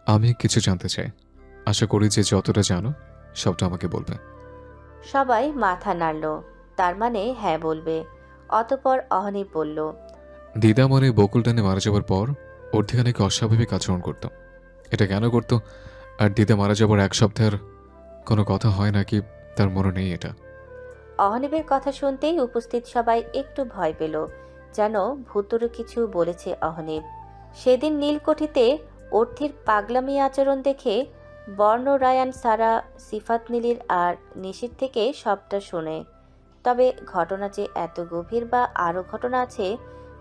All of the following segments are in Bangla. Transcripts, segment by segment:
আমি কিছু জানতে চাই। আশা করি যে যতটা জানো সবটা আমাকে বলবে। সবাই মাথা নাড়ল, তার মানে হ্যাঁ বলবে। অতঃপর অহনীপ বলল, দিদা মনে বকুল টানে মারা যাবার পর ওর থেকে নাকি অস্বাভাবিক আচরণ করত। এটা কেন করত? আর দিদা মারা যাবার এক সপ্তাহের কোনো কথা হয় নাকি তার মনে নেই এটা? অহনীপের কথা শুনতেই উপস্থিত সবাই একটু ভয় পেল, যেন ভুতুড়ে কিছু বলেছে অহনীপ। সেদিন নীলকুঠিতে অর্থির পাগলামি আচরণ দেখে বর্ণরায়ান সারা সিফাত নীলির আর নিশির থেকে সবটা শুনে। তবে ঘটনা যে এত গভীর বা আরও ঘটনা আছে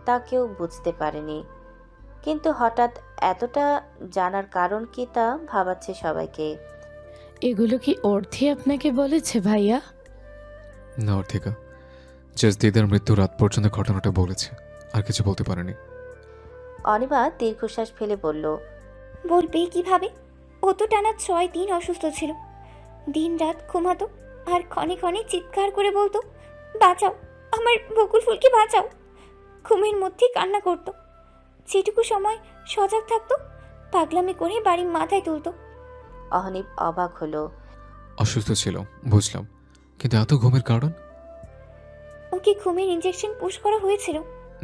তা কেউ বুঝতে পারেনি। কিন্তু হঠাৎ এতটা জানার কারণ কি তা ভাবাচ্ছে সবাইকে। এগুলো কি অর্থে আপনাকে বলেছে ভাইয়া? না অর্থিকা, জাস্ট দিদার মৃত্যুর রাত পর্যন্ত ঘটনাটা বলেছে, আর কিছু বলতে পারেনি। অনিমা দীর্ঘশ্বাস ফেলে বলল, বলবে কিভাবে? ও তো টানা 6 দিন অসুস্থ ছিল। দিন রাত ঘুমাতো আর ক্ষণে ক্ষণে চিৎকার করে বলতো, বাঁচাও, আমার বকুল ফুলকে বাঁচাও। ঘুমের মধ্যে কান্না করতো। যেটুকু সময় সজাগ থাকতো পাগলামি করে বাড়ি মাথায় তুলতো। অহনীপ অবাক হলো। অসুস্থ ছিল বুঝলাম, কিন্তু এত ঘুমের কারণ? ওকে ঘুমের ইঞ্জেকশন পুশ করা হয়েছিল।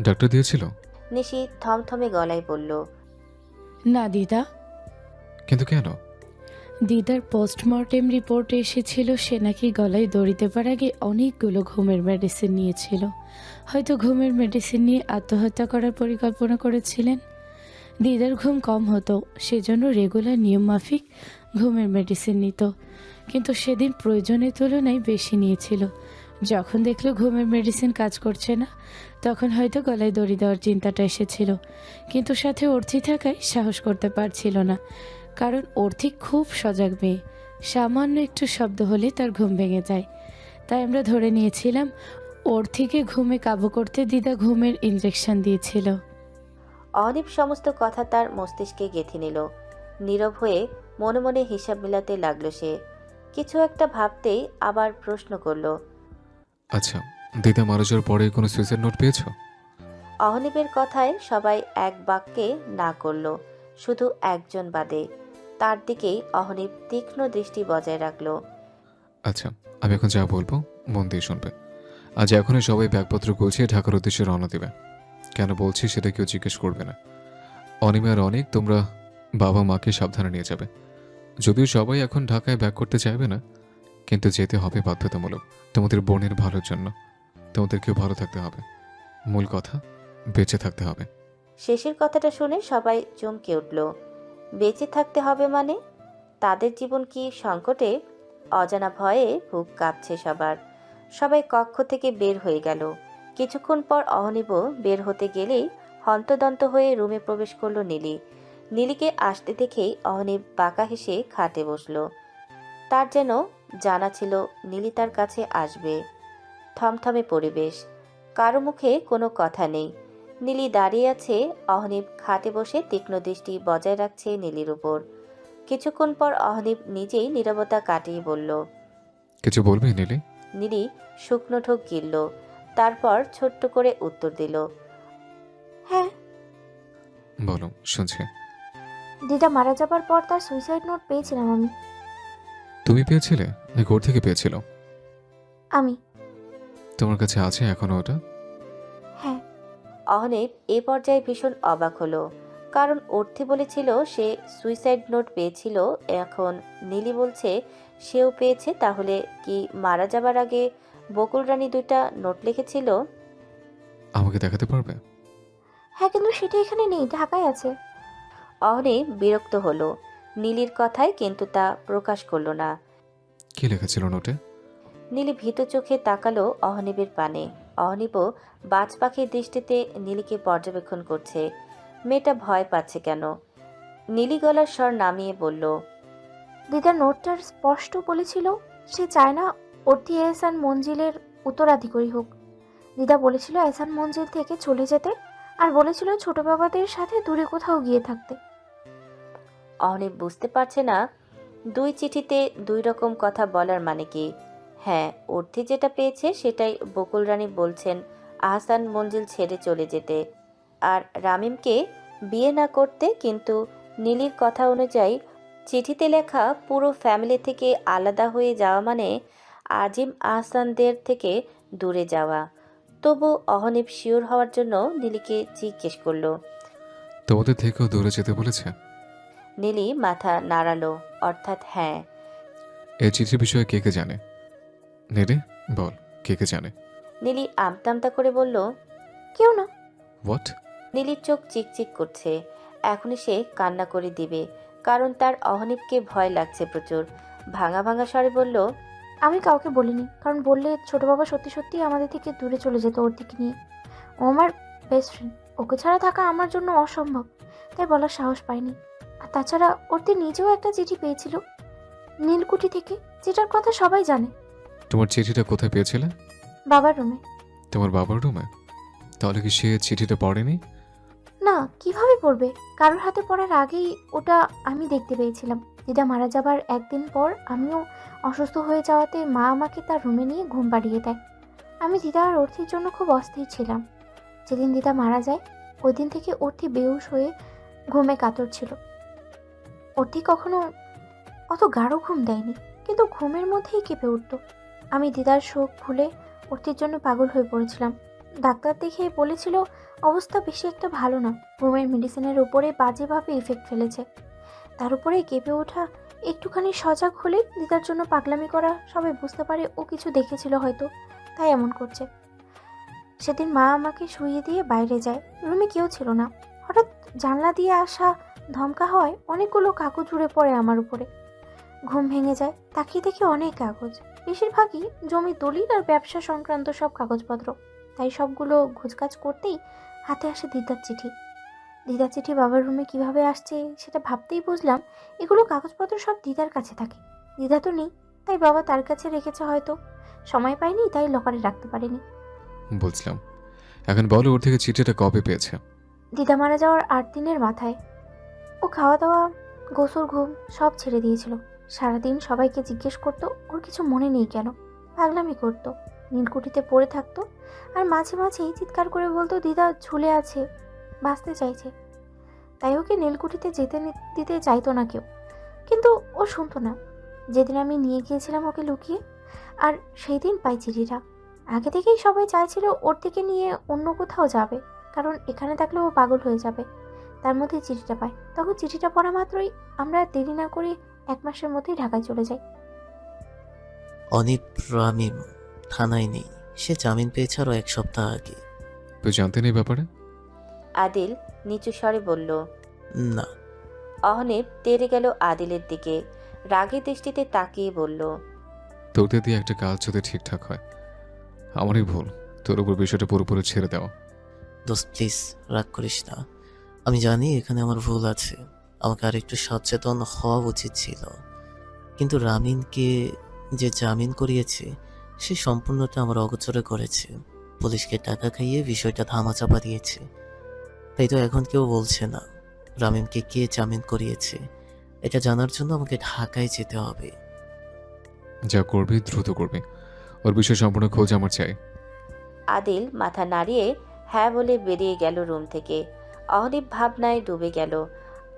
ডাক্তার দিয়েছিল? নিশি থমথমে গলায় বলল, না দিদা। কিন্তু কেন? দিদার পোস্টমর্টেম রিপোর্টে এসেছিল সে নাকি গলায় দড়ি দেবার আগে অনেকগুলো ঘুমের মেডিসিন নিয়েছিল। হয়তো ঘুমের মেডিসিন নিয়ে আত্মহত্যা করার পরিকল্পনা করেছিলেন। দিদার ঘুম কম হতো, সেজন্য রেগুলার নিয়ম মাফিক ঘুমের মেডিসিন নিত, কিন্তু সেদিন প্রয়োজনের তুলনায় বেশি নিয়েছিল। যখন দেখলো ঘুমের মেডিসিন কাজ করছে না, তখন হয়তো গলায় দড়ি দেওয়ার চিন্তাটা এসেছিল। কিন্তু সাথে অর্থি থাকায় সাহস করতে পারছিল না, কারণ অর্থি খুব সজাগ মেয়ে। সামান্য একটু শব্দ হলে তার ঘুম ভেঙে যায়। তাই আমরা ধরে নিয়েছিলাম অর্থিকে ঘুমে কাবু করতে দিদা ঘুমের ইঞ্জেকশন দিয়েছিল। অহনীপ সমস্ত কথা তার মস্তিষ্কে গেঁথে নিল। নীরব হয়ে মনে মনে হিসাব মিলাতে লাগলো সে। কিছু একটা ভাবতেই আবার প্রশ্ন করল। আচ্ছা, দিদা মারা যাওয়ার পরে কোনো সুইসাইড নোট পেয়েছো? অহনীপের কথায় সবাই এক বাক্যে না করল, শুধু একজন বাদে। তার দিকেই অহনীপ তীক্ষ্ণ দৃষ্টি বজায় রাখল। আচ্ছা, আমি এখন যা বলবো মন দিয়ে শুনবে। আজ এখনই সবাই ব্যাগপত্র গুছিয়ে ঢাকার উদ্দেশ্যে রওনা দেবে। কেন বলছি সেটা কেউ জিজ্ঞেস করবে না। অনিমা আর অনেক তোমরা বাবা মাকে সাবধানে নিয়ে যাবে। যদিও সবাই এখন ঢাকায় ব্যাক করতে চাইবে না, কিন্তু যেতে হবে বাধ্যতামূলক। তোমাদের বোনের ভালোর জন্য। তোমাদেরকেও ভালো থাকতে হবে। মূল কথা, বেঁচে থাকতে হবে। শেষের কথাটা শুনে সবাই চমকে উঠল। বেঁচে থাকতে হবে মানে? তাদের জীবন কি সংকটে? অজানা ভয়ে বুক কাঁপছে সবার। সবাই কক্ষ থেকে বের হয়ে গেল। কিছুক্ষণ পর অহনীপও বের হতে গেলেই হন্তদন্ত হয়ে রুমে প্রবেশ করলো নীলি। নীলিকে আসতে দেখেই অহনীপ বাঁকা হেসে খাটে বসল। তার যেন জানা ছিল নীলি তার কাছে আসবে। থমথমে পরিবেশ, কারো মুখে কোনো কথা নেই। নীলি দাঁড়িয়ে আছে, অহনীপ খাটে বসে তীক্ষ্ণ দৃষ্টি বজায় রাখছে নীলির উপর। কিছুক্ষণ পর অহনীপ নিজেই নীরবতা কাটিয়ে বলল। কিছু বলবে নীলি? নীলি শুকনো ঢোক গিলল, তারপর ছোট্ট করে উত্তর দিল, হ্যাঁ, বলো, শুনছি। দিদা মারা যাবার পর তার সুইসাইড নোট পেয়েছিলাম আমি। তুমি পেয়েছিলে নাকি ওর থেকে পেয়েছিল? আমি তোমার কাছে আছে এখনো ওটা? হ্যাঁ। অহনীপ এ পর্যায়ে ভীষণ অবাক হলো, কারণ অর্থী বলেছিল সে সুইসাইড নোট পেয়েছিল। এখন নীলি বলছে সেও পেয়েছে, তাহলে কি মারা যাবার আগে বকুল রানী 2টা নোট লিখেছিল? আমাকে দেখাতে পারবে? হ্যাঁ, কিন্তু সেটা এখানে নেই, ঢাকায় আছে। অহনীপ বিরক্ত হলো নীলির কথায়, কিন্তু তা প্রকাশ করলো না। কি লেখা ছিল নোটে? নীলি ভীত চোখে তাকালো অহনীপের পানে। অহনীপও বাজ পাখির দৃষ্টিতে নীলিকে পর্যবেক্ষণ করছে। মেয়েটা ভয় পাচ্ছে কেন? নীলি গলার স্বর নামিয়ে বলল, দিদা নোটটার স্পষ্ট বলেছিল সে চায় না অর্থী এহসান মঞ্জিলের উত্তরাধিকারী হোক। দিদা বলেছিল এহসান মঞ্জিল থেকে চলে যেতে, আর বলেছিল ছোট বাবাদের সাথে দূরে কোথাও গিয়ে থাকতে। অহনীপ বুঝতে পারছে না 2 চিঠিতে 2 রকম কথা বলার মানে কি। হ্যাঁ, অর্থী যেটা পেয়েছে সেটাই বকুল রানী বলছেন আহসান মঞ্জিল ছেড়ে চলে যেতে। আর রামিমকে বিয়ে না করতে, কিন্তু নীলির কথা অনুযায়ী চিঠিতে লেখা পুরো ফ্যামিলি থেকে আলাদা হয়ে যাওয়া মানে আজিম আহসানদের থেকে দূরে যাওয়া। তবু অহনীপ শিওর হওয়ার জন্য নীলিকে জিজ্ঞেস করলো। তোমাদের থেকেও দূরে যেতে বলেছে? নীলি মাথা নাড়ালো, অর্থাৎ হ্যাঁ। এই চিঠির বিষয়ে কে কে জানে? নেরে বল, কে কে জানে? নীলি আমতা আমতা করে বলল, কেউ না। হোয়াট? নীলির চোখ চিকচিক করছে। এখনই সে কান্না করে দিবে, কারণ তার অহনীপকে ভয় লাগছে প্রচুর। ভাঙা ভাঙা স্বরে বলল, আমি কাউকে বলিনি, কারণ বললে ছোট বাবা সত্যি সত্যি আমাদের থেকে দূরে চলে যেত ওর দিকে নিয়ে। ও আমার বেস্ট ফ্রেন্ড, ওকে ছাড়া থাকা আমার জন্য অসম্ভব, তাই বলার সাহস পাইনি। আর তাছাড়া ওরতে নিজেও একটা চিঠি পেয়েছিল নীলকুঠি থেকে, যেটার কথা সবাই জানে। তোমার চিঠিটা কোথায় পেয়েছিলে? বাবার রুমে। তোমার বাবার রুমে? তাহলে কি সে চিঠিটা পড়েনি? না, কিভাবে পড়বে? কারোর হাতে পড়ার আগেই ওটা আমি দেখতে পেয়েছিলাম। দিদা মারা যাবার একদিন পর আমিও অসুস্থ হয়ে যাওয়াতে মা আমাকে তার রুমে নিয়ে ঘুম পাড়িয়ে দেয়। আমি দিদা আর অর্থির জন্য খুব অস্থির ছিলাম। যেদিন দিদা মারা যায় ওই দিন থেকে অর্থি বেহুশ হয়ে ঘুমে কাতর ছিল। অর্থি কখনো অত গাঢ় ঘুম দেয়নি, কিন্তু ঘুমের মধ্যেই কেঁপে উঠত। আমি দিদার শোক ভুলে অর্থির জন্য পাগল হয়ে পড়েছিলাম। ডাক্তার দেখে বলেছিল অবস্থা বেশি একটা ভালো না, ঘুমের মেডিসিনের উপরে বাজেভাবে ইফেক্ট ফেলেছে। তার উপরে কেঁপে ওঠা, একটুখানি সজাগ হলে দিদার জন্য পাগলামি করা, সবাই বুঝতে পারে ও কিছু দেখেছিল হয়তো, তাই এমন করছে। সেদিন মা আমাকে শুইয়ে দিয়ে বাইরে যায়, রুমে কেউ ছিল না। হঠাৎ জানলা দিয়ে আসা ধমকা হওয়ায় অনেকগুলো কাগজ উড়ে পড়ে আমার উপরে। ঘুম ভেঙে যায়, তাকিয়ে দেখি অনেক কাগজ, বেশিরভাগই জমি দলিল আর ব্যবসা সংক্রান্ত সব কাগজপত্র। তাই সবগুলো ঘুচকাজ করতেই হাতে আসে দিদার চিঠি। দিদার চিঠি বাবার রুমে কিভাবে আসছে সেটা ভাবতেই বুঝলাম এগুলো কাগজপত্র সব দিদার কাছে থাকে। দিদা তো নেই, তাই বাবা তার কাছে রেখেছে হয়তো, সময় পাইনি তাই লকারে রাখতে পারিনি। বুঝলাম। এখন বলো, ওর থেকে চিঠিটা কবে পেয়েছে? দিদা মারা যাওয়ার 8 দিনের মাথায়। ও খাওয়া দাওয়া, গোসল, ঘুম সব ছেড়ে দিয়েছিল। সারাদিন সবাইকে জিজ্ঞেস করতো ওর কিছু মনে নেই কেন, পাগলামি করতো, নীলকুঠিতে পড়ে থাকতো, আর মাঝে মাঝেই চিৎকার করে বলতো দিদা ঝুলে আছে, বাঁচতে চাইছে। তাই ওকে নীলকুঠিতে যেতে দিতে চাইতো না কেউ, কিন্তু ও শুনতো না। যেদিন আমি নিয়ে গিয়েছিলাম ওকে লুকিয়ে, আর সেই দিন পাই চিঠিটা। আগে থেকেই সবাই চাইছিল ওর থেকে নিয়ে অন্য কোথাও যাবে, কারণ এখানে থাকলে ও পাগল হয়ে যাবে। তার মধ্যে চিঠিটা পাই, তখন চিঠিটা পড়া মাত্রই আমরা দেরি না করে 1 মাসের মধ্যেই ঢাকায় চলে যাই। অনিপ রামিম থানায় নেই, সে জামিন পেয়েছে আরও 1 সপ্তাহ আগে। তুই জানতে নেই ব্যাপারে? আদিল নিচু স্বরে বলল। না। অহনীপ তেড়ে গেল আদিলের দিকে, রাগী দৃষ্টিতে তাকিয়ে বলল, তোদের দিয়ে একটা কাজ যদি ঠিকঠাক হয়, আমারই ভুল তোর উপর বিষয়টা পুরোপুরি ছেড়ে দেওয়া। দোস্ত প্লিজ রাগ করিস না, আমি জানি এখানে আমার ভুল আছে, আমাকে আর একটু সচেতন হওয়া উচিত ছিল। কিন্তু রামিনকে যে জামিন করিয়েছে সে সম্পূর্ণটা আমার অগোচরে করেছে, পুলিশকে টাকা খাইয়ে বিষয়টা ধামাচাপা দিয়েছে। তাই তো এখন কেউ বলছে না রামিমকে কে জামিন করিয়েছে। এটা জানার জন্য আমাকে ঢাকায় যেতে হবে। যা করবি দ্রুত করবি, ওর বিষয়ে সম্পূর্ণ খোঁজ আমার চাই। আদিল মাথা নাড়িয়ে হ্যাঁ বলে বেরিয়ে গেল রুম থেকে। অহনীপ ভাবনায় ডুবে গেল।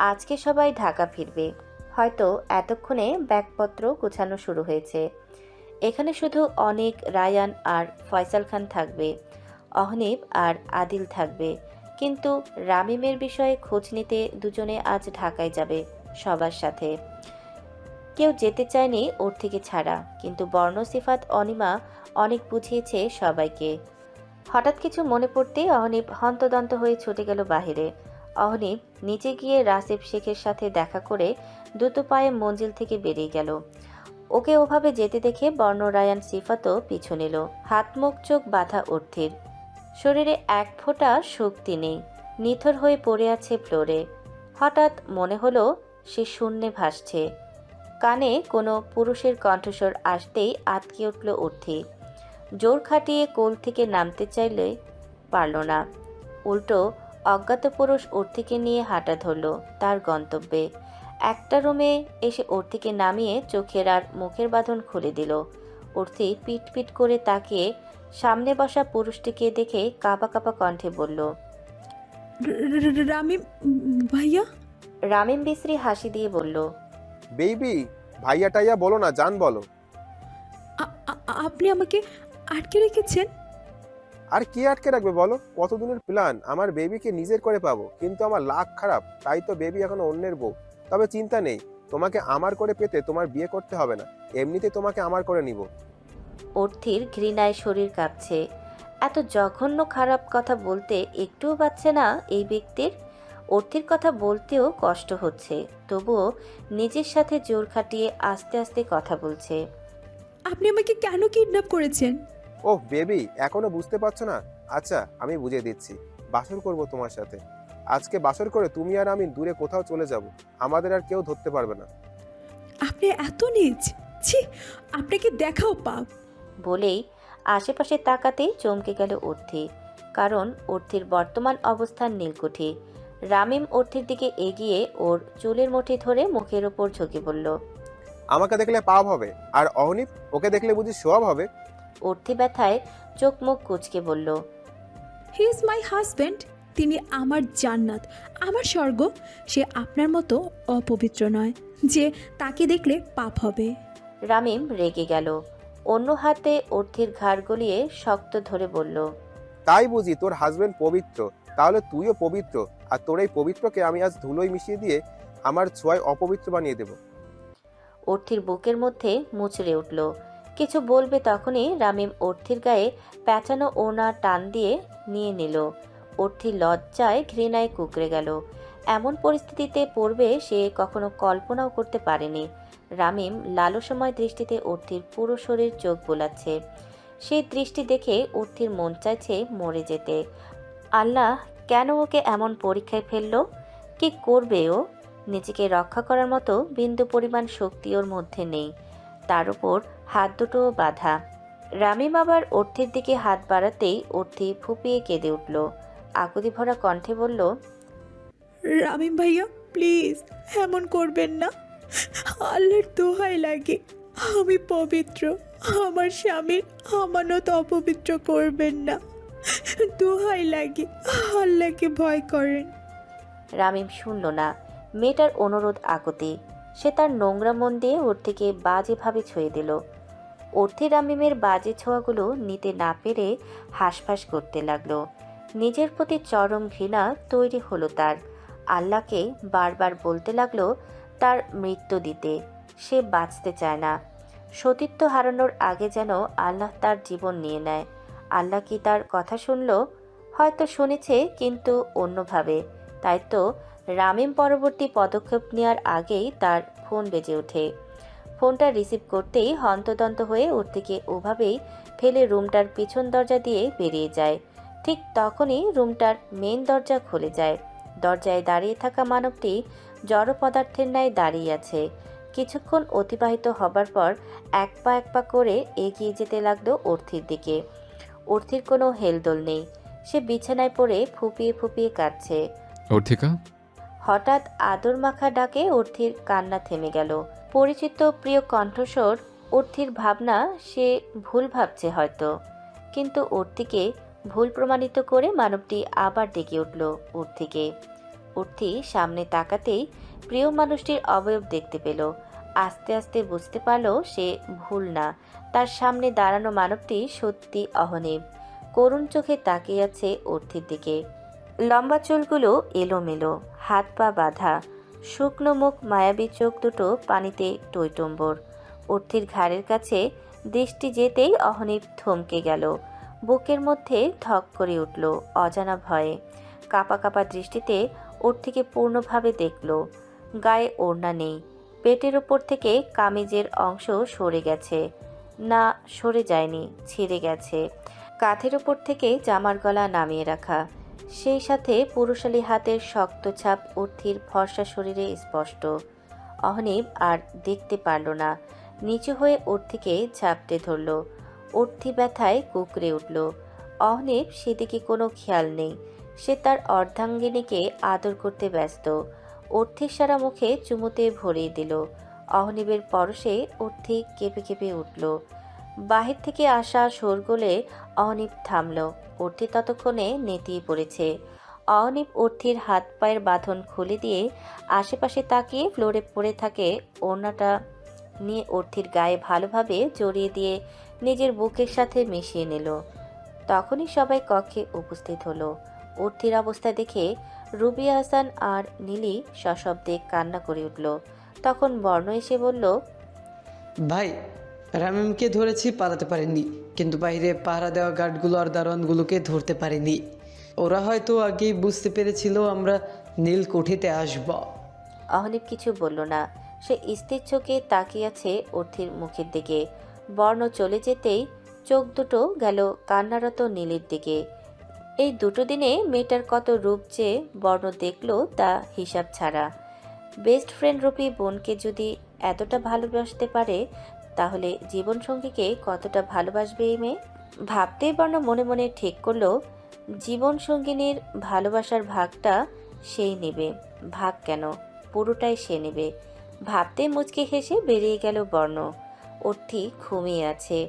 আজকে সবাই ঢাকা ফিরবে, হয়তো এতক্ষণে ব্যাগপত্র গোছানো শুরু হয়েছে। এখানে শুধু অনেক, রায়ান আর ফয়সাল খান থাকবে, অহনীপ আর আদিল থাকবে। কিন্তু রামিমের বিষয়ে খোঁজ নিতে দুজনে আজ ঢাকায় যাবে সবার সাথে। কেউ যেতে চায়নি ওর থেকে ছাড়া, কিন্তু বর্ণসিফাত অনিমা অনেক বুঝিয়েছে সবাইকে। হঠাৎ কিছু মনে পড়তে অহনীপ হন্তদন্ত হয়ে ছুটে গেল বাহিরে। অহনীপ নিচে গিয়ে রাসিফ শেখের সাথে দেখা করে দ্রুত পায়ে মঞ্জিল থেকে বেরিয়ে গেল। ওকে ওভাবে যেতে দেখে বর্ণরায়ান সিফাতও পিছু নিল। হাত মুখ চোখ বাঁধা অর্থির, শরীরে এক ফোঁটা শক্তি নেই, নিথর হয়ে পড়ে আছে ফ্লোরে। হঠাৎ মনে হলো সে শূন্যে ভাসছে। কানে কোনো পুরুষের কণ্ঠস্বর আসতেই আটকে উঠল অর্থি। জোর খাটিয়ে কোল থেকে নামতে চাইলে পারল না, উল্টো অজ্ঞাত পুরুষ অর্থিকে নিয়ে হাঁটা ধরল তার গন্তব্যে। একটা রুমে এসে অর্থিকে নামিয়ে চোখের আর মুখের বাঁধন খুলে দিল। অর্থি পিট পিট করে তাকিয়ে সামনে বসা পুরুষটিকে দেখে কাঁপা কাঁপা কণ্ঠে বলল, রামিম ভাইয়া। রামিম বিশ্রী হাসি দিয়ে বলল, বেবি, ভাইয়া টাইয়া বলো না, জান বলো। আপনি আমাকে আটকে রেখেছেন। আর কে আটকে রাখবে বলো? কতদিনের প্ল্যান, আমার বেবিকে নিজের করে পাবো, কিন্তু আমার লাক খারাপ, তাই তো বেবি এখনো অন্যের বউ। তবে চিন্তা নেই, তোমাকে আমার করে পেতে তোমার বিয়ে করতে হবে না, এমনিতে তোমাকে আমার করে নিব। অর্থির ঘৃণায় শরীর কাঁপছে। এত জঘন্য খারাপ কথা বলতে একটুও পাচ্ছে না এই ব্যক্তির। অর্থির কথা বলতেও কষ্ট হচ্ছে, তবুও নিজের সাথে জোর খাটিয়ে আস্তে আস্তে কথা বলছে। আপনি আমাকে কেন কিডন্যাপ করেছেন? ওহ বেবি, এখনো বুঝতে পারছো না? আচ্ছা আমি বুঝিয়ে দিচ্ছি। বাসর করব তোমার সাথে। আজকে বাসর করে তুমি আর আমি দূরে কোথাও চলে যাব, আমাদের আর কেউ ধরতে পারবে না। আপনি এত নীচ! ছি, আপনাকে দেখাও পাপ। বলেই আশেপাশে তাকাতেই চমকে গেল অর্থি, কারণ অর্থির বর্তমান অবস্থান নীলকুঠি। রামিম অর্থির দিকে এগিয়ে ওর চুলের মুঠি ধরে মুখের ওপর ঝুঁকে বলল, আমাকে দেখলে পাপ হবে, আর অহনীপ ওকে দেখলে বুঝি সোয়াব হবে? অর্থি ব্যথায় চোখ মুখ কুঁচকে বলল, হি ইজ মাই হাজব্যান্ড। তিনি আমার জান্নাত, আমার স্বর্গ। সে আপনার মতো অপবিত্র নয় যে তাকে দেখলে পাপ হবে। রামিম রেগে গেল, অন্য হাতে অর্থির ঘাড় গলিয়ে শক্ত ধরে বলল, তাই বুঝি তোর হাজবেন্ড পবিত্র? তাহলে তুইও পবিত্র, আর তোর এই পবিত্রকে আমি আজ ধুলোয় মিশিয়ে দিয়ে আমার ছোঁয়ায় অপবিত্র বানিয়ে দেব। অর্থির বুকের মধ্যে মুচড়ে উঠল। কিছু বলবে তখনই রামিম অর্থির গায়ে প্যাঁচানো ওড়না টান দিয়ে নিয়ে নিল। অর্থি লজ্জায় ঘৃণায় কুঁকড়ে গেল। এমন পরিস্থিতিতে পড়বে সে কখনো কল্পনাও করতে পারেনি। রামিম লালসময় দৃষ্টিতে অর্থির পুরো শরীর চোখ বোলাচ্ছে। সেই দৃষ্টি দেখে অর্থির মন চাইছে মরে যেতে। আল্লাহ কেন ওকে এমন পরীক্ষায় ফেললো? কি করবে ও? নিজেকে রক্ষা করার মতো বিন্দু পরিমাণ শক্তি ওর মধ্যে নেই, তার উপর হাত দুটোও বাঁধা। রামিম আবার অর্থির দিকে হাত বাড়াতেই অর্থি ফুপিয়ে কেঁদে উঠল। আকুতি ভরা কণ্ঠে বলল, রামিম ভাইয়া প্লিজ এমন করবেন না, আল্লাহর দোহাই লাগে। আমি পবিত্র, আমার স্বামীর আমানত অপবিত্র করবেন না। দোহাই লাগে, আল্লাহকে ভয় করেন। রামিম শুনল না মেয়েটার অনুরোধ আকুতি। সে তার নোংরা মন দিয়ে অর্থিকে বাজেভাবে ছুঁয়ে দিল। অর্থি রামিমের বাজে ছোঁয়াগুলো নিতে না পেরে হাঁসফাঁস করতে লাগলো। নিজের প্রতি চরম ঘৃণা তৈরি হলো তার। আল্লাহকে বারবার বলতে লাগলো তার মৃত্যু দিতে। সে বাঁচতে চায় না। সতীত্ব হারানোর আগে যেন আল্লাহ তার জীবন নিয়ে নেয়। আল্লাহ কি তার কথা শুনল? হয়তো শুনেছে, কিন্তু অন্যভাবে। তাই তো রামিম পরবর্তী পদক্ষেপ নেওয়ার আগেই তার ফোন বেজে ওঠে। ফোনটা রিসিভ করতেই হন্তদন্ত হয়ে অর্থিকে ওভাবেই ফেলে রুমটার পিছন দরজা দিয়ে বেরিয়ে যায়। ঠিক তখনই রুমটার মেন দরজা খুলে যায়। দরজায় দাঁড়িয়ে থাকা মানবটি জড় পদার্থের ন্যায় দাঁড়িয়ে আছে। কিছুক্ষণ অতিবাহিত হবার পর এক পা করে এগিয়ে যেতে লাগলো অর্থির দিকে। অর্থির কোনো হেলদোল নেই। সে বিছানায় পড়ে ফুপিয়ে ফুপিয়ে কাঁদছে। অর্থিকা, হঠাৎ আদর মাখা ডাকে অর্থির কান্না থেমে গেল। পরিচিত প্রিয় কণ্ঠস্বর। অর্থির ভাবনা সে ভুল ভাবছে হয়তো, কিন্তু অর্থিকে ভুল প্রমাণিত করে মানবটি আবার ডেকে উঠল অর্থিকে। অর্থি সামনে তাকাতেই প্রিয় মানুষটির অবয়ব দেখতে পেল। আস্তে আস্তে বুঝতে পারল সে ভুল না, তার সামনে দাঁড়ানো মানবটি সত্যি অহনীব। করুণ চোখে তাকিয়ে আছে অর্থির দিকে। লম্বা চুলগুলো এলোমেলো, হাত পা বাঁধা, শুকনো মুখ, মায়াবী চোখ দুটো পানিতে টইটম্বর। অর্থির ঘাড়ের কাছে দৃষ্টি যেতেই অহনীব থমকে গেল। বুকের মধ্যে ধক করে উঠল অজানা ভয়ে। কাপা কাপা দৃষ্টিতে অর্থিকে পূর্ণভাবে দেখল। গায়ে ওড়না নেই, পেটের ওপর থেকে কামিজের অংশ সরে গেছে। না, সরে যায়নি, ছিঁড়ে গেছে। কাঁধের ওপর থেকে জামার গলা নামিয়ে রাখা। সেই সাথে পুরুষালী হাতের শক্ত ছাপ অর্থির ফর্সা শরীরে স্পষ্ট। অহনীব আর দেখতে পারল না। নিচু হয়ে অর্থিকে ঝাপটে ধরল। অর্থি ব্যথায় কুঁকড়ে উঠল। অহনীব সেদিকে কোনো খেয়াল নেই। সে তার অর্ধাঙ্গিনীকে আদর করতে ব্যস্ত। অর্থির সারা মুখে চুমুতে ভরিয়ে দিল। অহনীবের পরশে অর্থি কেঁপে কেঁপে উঠল। বাহির থেকে আসা শোরগোলে অহনীব থামল। অর্থি ততক্ষণে নেতিয়ে পড়েছে। অনিপ অর্থির হাত পায়ের বাঁধন খুলে দিয়ে আশেপাশে তাকিয়ে ফ্লোরে পড়ে থাকে ওড়নাটা নিয়ে অর্থির গায়ে ভালোভাবে জড়িয়ে দিয়ে নিজের বুকের সাথে মিশিয়ে নিল। তখনই সবাই কক্ষে উপস্থিত হলো। অর্থির অবস্থা দেখে রুবিয়া হাসান আর নীলি সশব্দে কান্না করে উঠল। তখন বর্ণ এসে বলল, ভাই, রামিমকে ধরেছি, পালাতে পারেনি, কিন্তু বাইরে পাহারা দেওয়া গার্ডগুলো আর দারোয়ানগুলোকে ধরতে পারেনি। ওরা হয়তো আগেই বুঝতে পেরেছিল আমরা নীলকুঠিতে আসব। অহনিপ কিছু বলল না। সে স্থির চোখে তাকিয়ে আছে অর্থির মুখের দিকে। বর্ণ চলে যেতেই চোখ দুটো গেল কান্নারত নীলির দিকে। এই দুটো দিনে মেয়েটার কত রূপ যে বর্ণ দেখলো তা হিসাব ছাড়া। বেস্ট ফ্রেন্ড রূপী বোনকে যদি এতটা ভালোবাসতে পারে, তাহলে জীবনসঙ্গীকে কতটা ভালোবাসবে এই মেয়ে। ভাবতেই বর্ণ মনে মনে ঠিক করলো জীবনসঙ্গিনীর ভালোবাসার ভাগটা সেই নেবে। ভাগ কেন, পুরোটাই সে নেবে। ভাবতে মুচকি হেসে বেরিয়ে গেল বর্ণ। অর্থি ঘুমিয়ে আছে।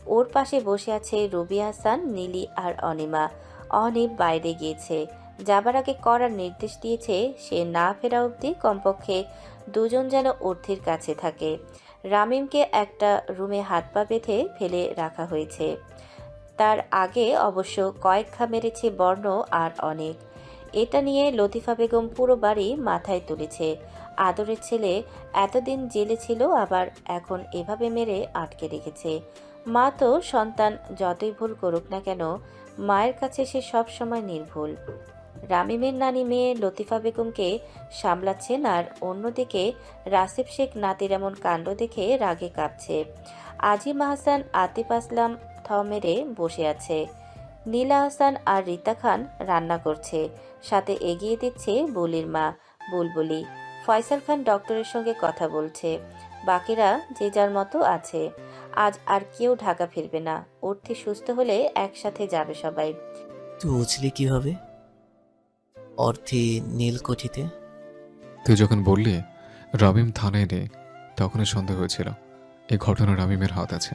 ওর পাশে বসে আছে রুবি হাসান, নীলি আর অনিমা। অনিপ বাইরে গিয়েছে, যাবার আগে করার নির্দেশ দিয়েছে সে না ফেরা অবধি কমপক্ষে দুজন যেন অর্থির কাছে থাকে। রামিমকে একটা রুমে হাত পা বেঁধে ফেলে রাখা হয়েছে। তার আগে অবশ্য কয়েক ঘা মেরেছে বর্ণ আর অনেক। এটা নিয়ে লতিফা বেগম পুরো বাড়ি মাথায় তুলেছে। আদরের ছেলে এতদিন জেলে ছিল, আবার এখন এভাবে মেরে আটকে রেখেছে। মা তো সন্তান যতই ভুল করুক না কেন, মায়ের কাছে সে সব সময় নির্ভুল। রামিমের নানি মেয়ে লতিফা বেগমকে সামলাচ্ছেন, আর অন্যদিকে রাসিফ শেখ নাতির এমন কাণ্ড দেখে রাগে কাঁপছে। আজিম হাসান আতিফ আসলাম থ মেরে বসে আছে। নীলা হাসান আর রিতা খান রান্না করছে, সাথে এগিয়ে দিচ্ছে বুলির মা বুলবুলি। ফয়সাল খান ডক্টরের সঙ্গে কথা বলছে। বাকিরা যে যার মতো আছে। আজ আর কেউ ঢাকা ফিরবে না। অর্থি সুস্থ হলে একসাথে যাবে সবাই। তুই বুঝলি কিভাবে অর্থী নীলকুঠিতে? তুই যখন বললি রামিম থানায় নেই, তখনই সন্দেহ হয়েছিল এই ঘটনা রামিমের হাত আছে।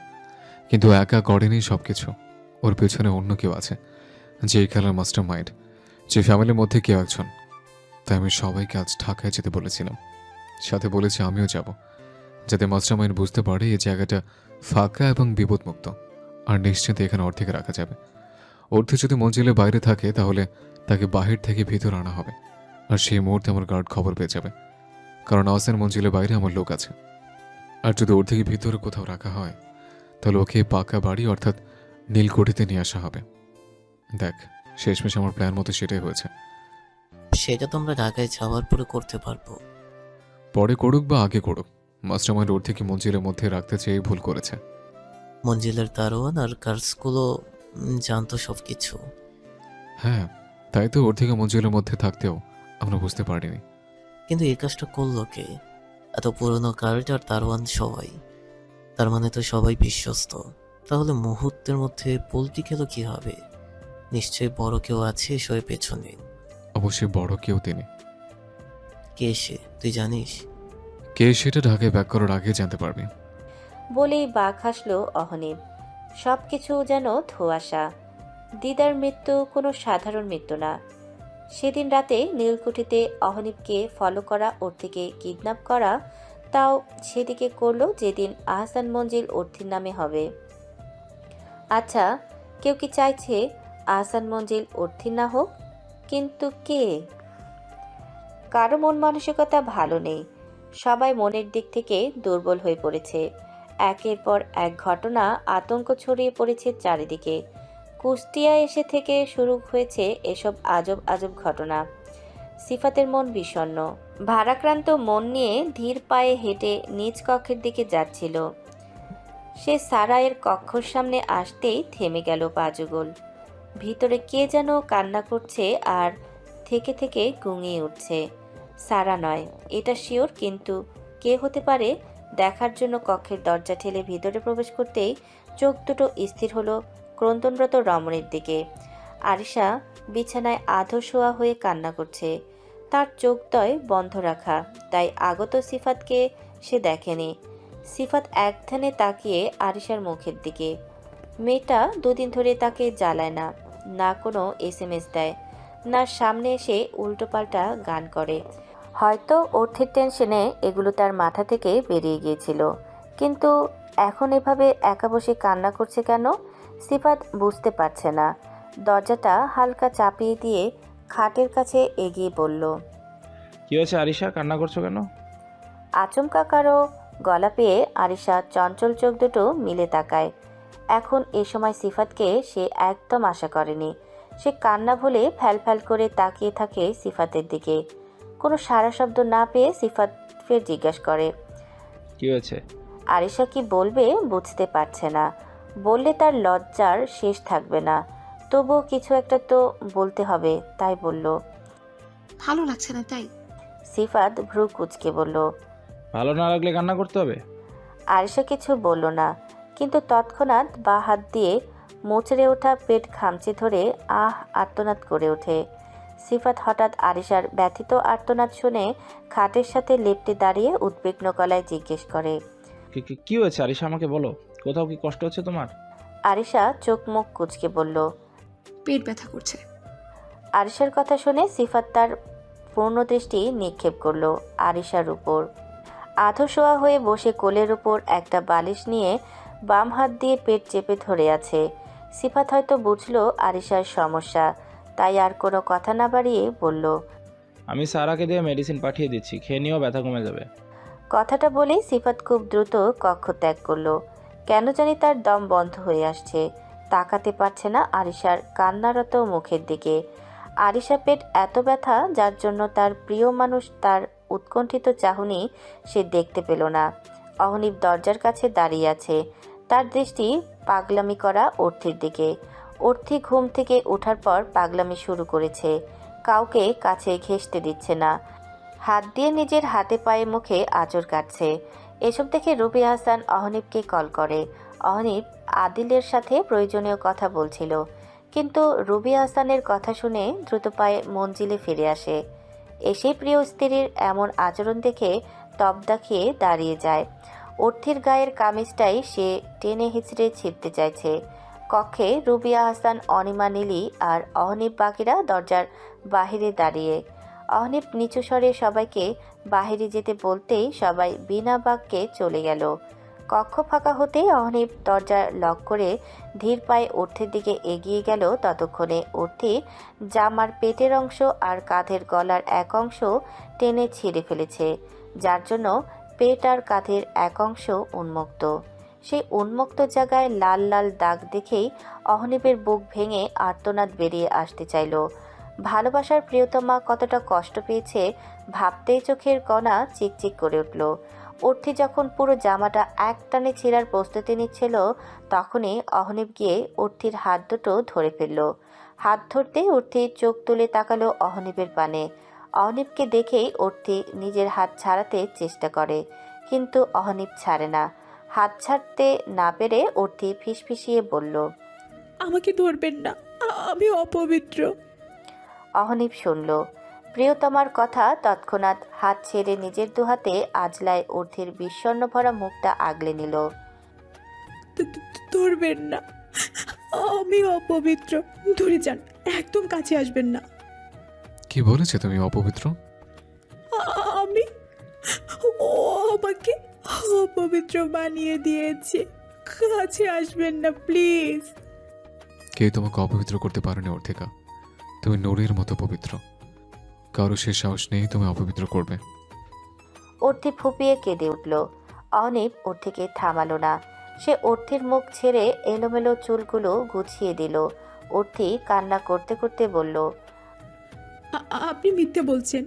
কিন্তু একা করেনি সব কিছু, ওর পেছনে অন্য কেউ আছে, যে এই খেলার মাস্টার মাইন্ড, যে ফ্যামিলির মধ্যে কেউ একজন। তাই আমি সবাইকে আজ ঢাকায় যেতে বলেছিলাম, সাথে বলেছি আমিও যাব, যাতে মাস্টার মাইন্ড বুঝতে পারে এই জায়গাটা ফাঁকা এবং বিপদমুক্ত, আর নিশ্চিন্তে এখানে অর্ধেক রাখা যাবে। অর্ধে যদি মঞ্জিলের বাইরে থাকে, তাহলে তাকে বাহির থেকে ভিতর আনা হবে, আর সেই মুহূর্তে আমার গার্ড খবর পেয়ে যাবে, কারণ আহসান মঞ্জিলের বাইরে আমার লোক আছে। আর যদি ওর থেকে ভিতরে কোথাও রাখা হয়, তাহলে ওকে পাকা বাড়ি অর্থাৎ নীলকুঠিতে নিয়ে আসা হবে। দেখ, শেষমেশ আমার প্ল্যান মতো সেটাই হয়েছে। সেটা তো আমরা ঢাকায় যাওয়ার পরে করতে পারবো। পরে করুক বা আগে করুক, মাস্টার মাইন্ড ওর থেকে মঞ্জিলের মধ্যে রাখতে চেয়ে ভুল করেছে। মঞ্জিলের দারোয়ান আর গার্ডসগুলো জানতো সব কিছু। হ্যাঁ, তাই তো ওর থেকে মঞ্জিলের মধ্যে থাকতেও আমরা বুঝতে পারিনি। কিন্তু এই কাজটা করলো কে? এত পুরনো গার্ড আর দারোয়ান সবাই, তার মানে তো সবাই বিশ্বস্ত। তাহলে মুহূর্তের মধ্যে পোল্টি খেলো কি হবে? নিশ্চয়ই বড় কেউ আছে এসবের পেছনে। অবশ্যই বড় কেউ তিনি। কে সে তুই জানিস? কে সেটা ঢাকায় ব্যাক করার আগে জানতে পারবি। বলেই বাঘ হাসলো অহনিব। সব কিছু যেন ধোঁয়াশা। দিদার মৃত্যু কোনো সাধারণ মৃত্যু না। সেদিন রাতে নীলকুঠিতে অহনিবকে ফলো করা, ওর থেকে কিডন্যাপ করা, তাও সেদিকে করলো যেদিন আহসান মঞ্জিল অর্থির নামে হবে। আচ্ছা, কেউ কি চাইছে আহসান মঞ্জিল অর্থির না হোক? কিন্তু কে? কারো মন মানসিকতা ভালো নেই। সবাই মনের দিক থেকে দুর্বল হয়ে পড়েছে। একের পর এক ঘটনা আতঙ্ক ছড়িয়ে পড়েছে চারিদিকে। কুষ্টিয়া এসে থেকে শুরু হয়েছে এসব আজব আজব ঘটনা। সিফাতের মন বিষণ্ণ। ভারাক্রান্ত মন নিয়ে ধীর পায়ে হেঁটে নিজ কক্ষের দিকে যাচ্ছিল। সে সারায়ের কক্ষর সামনে আসতেই থেমে গেল পা যুগল। ভিতরে কে যেন কান্না করছে আর থেকে থেকে গুঙিয়ে উঠছে। সারা নয়, এটা শিওর, কিন্তু কে হতে পারে? দেখার জন্য কক্ষের দরজা ঠেলে ভিতরে প্রবেশ করতেই চোখ দুটো স্থির হলো ক্রন্দনরত রমণীর দিকে। আরিশা বিছানায় আধো শোয়া হয়ে কান্না করছে। তার চোখদ্বয় বন্ধ রাখা, তাই আগত সিফাতকে সে দেখেনি। সিফাত একধানে তাকিয়ে আরিশার মুখের দিকে। মেয়েটা দুদিন ধরে তাকে জ্বালায় না, না কোনো SMS দেয়, নার সামনে এসে উল্টোপাল্টা গান করে। হয়তো অর্থের টেনশনে এগুলো তার মাথা থেকে বেরিয়ে গিয়েছিল, কিন্তু এখন এভাবে একা বসে কান্না করছে কেন সিফাত বুঝতে পারছে না। দরজাটা হালকা চাপিয়ে দিয়ে খাটের কাছে এগিয়ে বলল, কি হয়েছে আরিশা, কান্না করছো কেন? আচমকা কারো গলা পেয়ে আরিশা চঞ্চল চোখ দুটো মিলে তাকায়। এখন এ সময় সিফাতকে সে একদম আশা করেনি। সে কান্না ভুলে ফ্যাল করে তাকিয়ে থাকে সিফাতের দিকে। কোনো সাড়া শব্দ না পেয়ে সিফাত ফের জিজ্ঞাসা করে, কি হয়েছে? আরিশা কি বলবে বুঝতে পারছে না। বললে তার লজ্জার শেষ থাকবে না, তবুও কিছু একটা তো বলতে হবে, তাই বলল। ভালো লাগছে না তাই। সিফাত ভ্রু কুঁচকে বলল। ভালো না লাগলে কান্না করতে হবে? আরিশা কিছু বলল না, কিন্তু তৎক্ষণাৎ বা হাত দিয়ে মোচড়ে ওঠা পেট খামচে ধরে আর্তনাদ করে ওঠে। সিফাত হঠাৎ আরিশার ব্যথিত আর্তনাদ শুনে খাটের সাথে লেপ্টে দাঁড়িয়ে উদ্বিগ্ন গলায় জিজ্ঞেস করে, কি হয়েছে আরিশা, আমাকে বলো। কোথাও কি কষ্ট হচ্ছে তোমার? আরিশা চোখ মুখ কুঁচকে বলল, পেট ব্যথা করছে। আরিশার কথা শুনে সিফাত তার পূর্ণ দৃষ্টি নিক্ষেপ করলো আরিশার উপর। আধো শোয়া হয়ে বসে কোলের উপর একটা বালিশ নিয়ে বাম হাত দিয়ে পেট চেপে ধরে আছে। সিফাত হয়তো বুঝলো আরিশার সমস্যা, তাই আর কোনো কথা না বাড়িয়ে বলল, আমি সারাকে দিয়ে মেডিসিন পাঠিয়ে দিচ্ছি, খেয়ে নিও, ব্যথা কমে যাবে। কথাটা বলেই সিফাত খুব দ্রুত কক্ষ ত্যাগ করলো। কেন জানি তার দম বন্ধ হয়ে আসছে, তাকাতে পারছে না আরিশার কান্নারত মুখের দিকে। আরিশা পেট এত ব্যথা যার জন্য তার প্রিয় মানুষ তার উৎকণ্ঠিত চাহনি সে দেখতে পেল না। অহনীপ দরজার কাছে দাঁড়িয়ে আছে, তার দৃষ্টি পাগলামি করা অর্থির দিকে। অর্থি ঘুম থেকে ওঠার পর পাগলামি শুরু করেছে, কাউকে কাছে ঘেঁষতে দিচ্ছে না, হাত দিয়ে নিজের হাতে পায়ে মুখে আঁচড় কাটছে। এসব দেখে রুবি হাসান অহনীপকে কল করে। অহনীপ আদিলের সাথে প্রয়োজনীয় কথা বলছিল, কিন্তু রুবি হাসানের কথা শুনে দ্রুত পায়ে মঞ্জিলে ফিরে আসে। এসেই প্রিয় স্ত্রীর এমন আচরণ দেখে তবদা খেয়ে দাঁড়িয়ে যায়। অর্থির গায়ের কামিজটাই সে টেনে হিচড়ে ছিঁড়তে চাইছে। কক্ষে রুবিয়া হাসান, অনিমা, নীলি আর অহনীপ বাকিরা দরজার বাহিরে দাঁড়িয়ে। অহনীপ নিচু স্বরে সবাইকে বাহিরে যেতে বলতেই সবাই বিনা বাক্যে চলে গেল। কক্ষ ফাঁকা হতেই অহনীপ দরজা লক করে ধীর পায়ে অর্থের দিকে এগিয়ে গেল। ততক্ষণে অর্থি জামার পেটের অংশ আর কাঁধের গলার এক অংশ টেনে ছিঁড়ে ফেলেছে, যার জন্য পেট আর কাঁধের এক অংশ উন্মুক্ত। সেই উন্মুক্ত জায়গায় লাল লাল দাগ দেখেই অহনীপের বুক ভেঙে আর্তনাদ বেরিয়ে আসতে চাইল। ভালোবাসার প্রিয়তমা কতটা কষ্ট পেয়েছে ভাবতেই চোখের কণা চিকচিক করে উঠল। অর্থি যখন পুরো জামাটা এক টানে ছিঁড়ার প্রস্তুতি নিচ্ছিল, তখনই অহনীপ গিয়ে অর্থির হাত দুটো ধরে ফেলল। হাত ধরতে অর্থি চোখ তুলে তাকালো অহনীপের পানে। অহনীপকে দেখেই অর্থি নিজের হাত ছাড়াতে চেষ্টা করে, কিন্তু অহনীপ ছাড়ে না। হাত ছাড়তে না পেরে অর্থি ফিসফিসিয়ে বলল, আমাকে ধরবেন না, আমি অপবিত্র। অহনীপ শুনল প্রিয়তমার কথা, তৎক্ষণাৎ হাত ছেড়ে নিজের দুহাতে আজলায় অর্থির বিষণ্ণ ভরা মুখটা আগলে নিল। ধরবেন না, আমি অপবিত্র। ধরে যান, একদম কাছে আসবেন না। কি বলেছে তুমি অপবিত্র? আমি, ও আমাকে অপবিত্র বানিয়ে দিয়েছে। কাছে আসবেন না প্লিজ। কে তোমাকে অপবিত্র করতে পারেনি অর্থিকা? তুমি নূরের মতো পবিত্র, কারো সে সাহস নেই তুমি অপবিত্র করবে। অর্থি ফুপিয়ে কেঁদে উঠল। অহনীপ অর্থিকে থামালো না, সে অর্থির মুখ ছেড়ে এলোমেলো চুলগুলো গুছিয়ে দিল। অর্থি কান্না করতে করতে বলল, আপনি মিথ্যে বলছেন।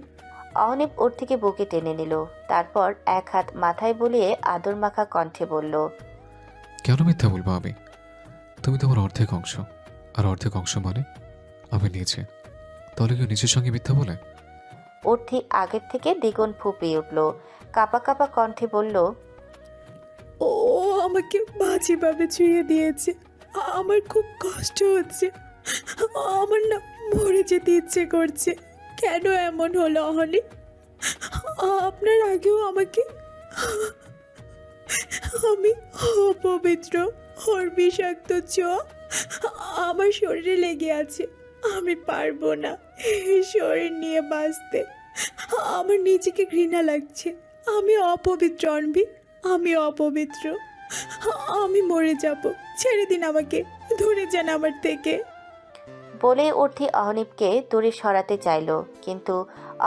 অহনীপ অর্থিকে বুকে টেনে নিল, তারপর এক হাত মাথায় বুলিয়ে আদর মাখা কণ্ঠে বলল, কেন মিথ্যা বলবো আমি? তুমি তোমার অর্ধেক অংশ, আর অর্ধেক অংশ মানে আমি নিচে, তাহলে কেউ নিজের সঙ্গে মিথ্যা বলে? অর্থি আগের থেকে দ্বিগুণ ফুপিয়ে উঠল, কাপা কাপা কণ্ঠে বলল, ও আমাকে বাজেভাবে ছুঁয়ে দিয়েছে। আমার খুব কষ্ট হচ্ছে, আমার না মরে যেতে ইচ্ছে করছে। কেন এমন হলো অহনি? আপনার আগেও আমাকে, আমি অপবিত্র, ওর বিষাক্ত ছোঁয়া আমার শরীরে লেগে আছে। আমি পারবো না এই শরীর নিয়ে বাঁচতে। আমার নিজেকে ঘৃণা লাগছে। আমি অপবিত্র অনবি, আমি অপবিত্র। আমি মরে যাব, ছেড়ে দিন আমাকে, দূরে যান আমার থেকে। বলে অর্থি অহনীপকে দূরে সরাতে চাইল, কিন্তু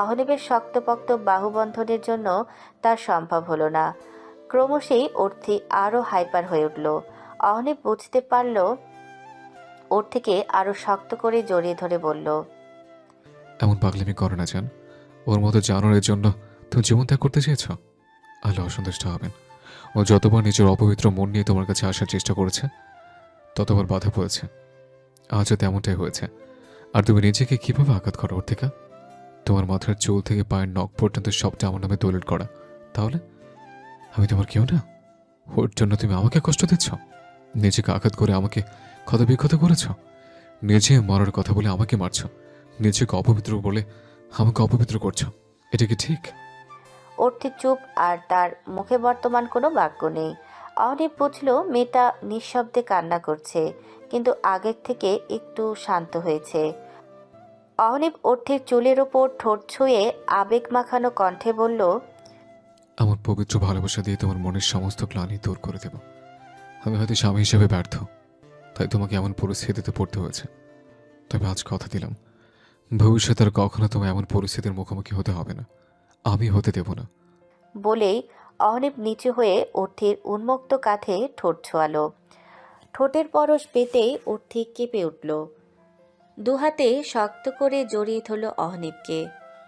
অহনীপের শক্তপোক্ত বাহুবন্ধনের জন্য তার সম্ভব হলো না। ক্রমশই অর্থি আরও হাইপার হয়ে উঠল। অহনীপ বুঝতে পারল, অর্থিকে আরও শক্ত করে জড়িয়ে ধরে বলল, এমন পাগলামি করো না জান। ওর মতো জানোয়ারের জন্য তুমি জীবন ত্যাগ করতে চেয়েছ? আল্লাহ অসন্তুষ্ট হবেন। ও যতবার নিজের অপবিত্র মন নিয়ে তোমার কাছে আসার চেষ্টা করেছে, ততবার বাধা পড়েছে। আজও তেমনটাই হয়েছে। আর তুমি নিজেকে কিভাবে আঘাত করো ওর থেকে? তোমার মাথার চুল থেকে পায়ের নখ পর্যন্ত সবটা আমার নামে দলিল করা। তাহলে আমি তোমার কেউ না? ওর জন্য তুমি আমাকে কষ্ট দিচ্ছ, নিজেকে আঘাত করে আমাকে ক্ষতবিক্ষত করেছ, নিজে মরার কথা বলে আমাকে মারছ, নিজেকে অপবিত্র বলে আমাকে অপবিত্র করছো। এটা কি ঠিক? অর্থি চুপ, আর তার মুখে বর্তমান কোনো বাক্য নেই। অহনীপ বুঝল মেয়েটা নিঃশব্দে কান্না করছে, কিন্তু আগের থেকে একটু শান্ত হয়েছে। অহনীপ অর্থির চুলের ওপর ঠোঁট ছুঁয়ে আবেগ মাখানো কণ্ঠে বলল, আমার পবিত্র ভালোবাসা দিয়ে তোমার মনের সমস্ত ক্লান্তি দূর করে দেব। আমি হয়তো স্বামী হিসেবে ব্যর্থ, তাই তোমাকে এমন পরিস্থিতিতে পড়তে হয়েছে। তবে আজ কথা দিলাম, ভবিষ্যতে আর কখনো তোমায় এমন পরিস্থিতির মুখোমুখি হতে হবে না। আমি হতে দেব না। বলেই অহনীপ নিচু হয়ে অর্থির উন্মুক্ত কাঁধে ঠোঁট ছোঁয়ালো। ঠোঁটের পরশ পেতেই অর্থি কেঁপে উঠল। দুহাতে শক্ত করে জড়িয়ে ধরল অহনীপকে।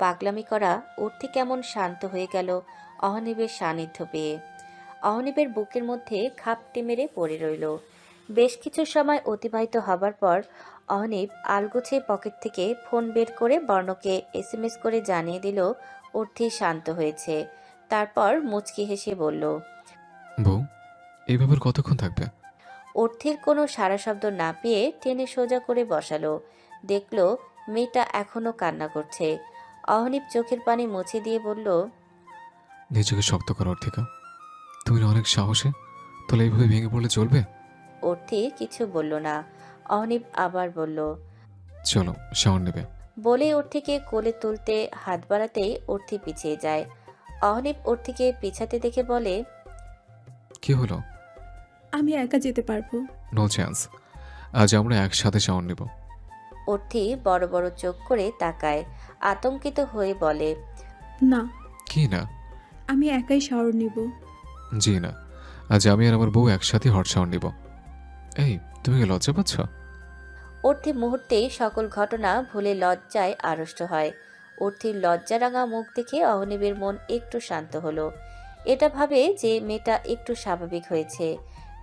পাগলামি করা অর্থি কেমন শান্ত হয়ে গেল অহনীপের সান্নিধ্য পেয়ে। অহনীপের বুকের মধ্যে খাপটি মেরে পড়ে রইল। বেশ কিছু সময় অতিবাহিত হবার পর অহনীপ আলগোছে পকেট থেকে ফোন বের করে বর্ণকে SMS করে জানিয়ে দিল অর্থি শান্ত হয়েছে। তারপর মুচকি হেসে বলল, বউ, এইভাবে আর কতক্ষণ থাকবে? অর্থির কোনো সাড়া শব্দ না পেয়ে টেনে সোজা করে বসালো। দেখলো মেয়েটা এখনো কান্না করছে। অহনীপ চোখের পানি মুছে দিয়ে বলল, নিজেকে শক্ত করার থেকে তুমি না অনেক সাহসে, তাহলে এইভাবে ভেঙে পড়লে চলবে? অর্থি কিছু বলল না। অহনীপ আবার বলল, চলো শাওয়ার নেবে। বলে অর্থিকে কোলে তুলতে হাত বাড়াতেই অর্থি পিছিয়ে যায়। অহনীপ অর্থিকে পিছাতে দেখে বলে, কি হলো? আমি একা যেতে পারবো। No chance. আজ আমরা একসাথে শাওয়ার নেব। অর্থি বড় বড় চোখ করে তাকায়, আতঙ্কিত হয়ে বলে, না, কি না? আমি একাই শাওয়ার নিব। জি না, আজ আমি আর আমার বউ একসাথে হট শাওয়ার নেব। এই, তুমি কি লজ্জা পাচ্ছ? অর্থি মুহূর্তেই সকল ঘটনা ভুলে লজ্জায় আড়ষ্ট হয়। অর্থির লজ্জারাঙা মুখ দেখে অহনীপের মন একটু শান্ত হলো। এটা ভাবে যে মেয়েটা একটু স্বাভাবিক হয়েছে।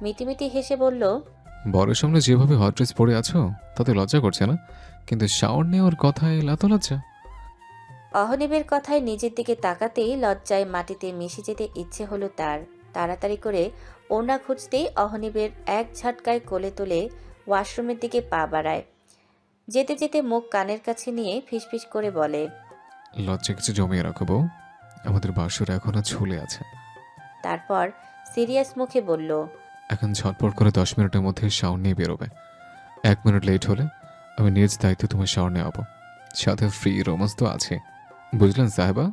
মিটিমিটি হেসে বলল, বরের সামনে যেভাবে হট ড্রেস পরে আছো তাতে লজ্জা করছে না, কিন্তু শাওয়ার নেওয়ার কথায় এত লজ্জা। অহনীপের কথায় নিজের দিকে তাকাতেই লজ্জায় মাটিতে মিশে যেতে ইচ্ছে হলো তার। তাড়াতাড়ি করে ওড়না খুঁজতেই অহনীপের এক ঝটকায় কোলে তুলে ওয়াশরুমের দিকে পা বাড়ায়। যেতে যেতে মুখ কানের কাছে নিয়ে ফিসফিস করে বলে, লজ্জা কিছু জমিয়ে রাখো বউ, আমাদের বাসর এখনো ঝুলে আছে। তারপর সিরিয়াস মুখে বলল, এখন ঝটপট করে 10 মিনিটের মধ্যে শাওয়ার নিয়ে বেরোবে। 1 মিনিট লেট হলে আমি নিজ দায়িত্বে তোমার শাওয়ার নেওয়াবো, সাথে ফ্রি রোমান্স তো আছে, বুঝলেন সাহেবা?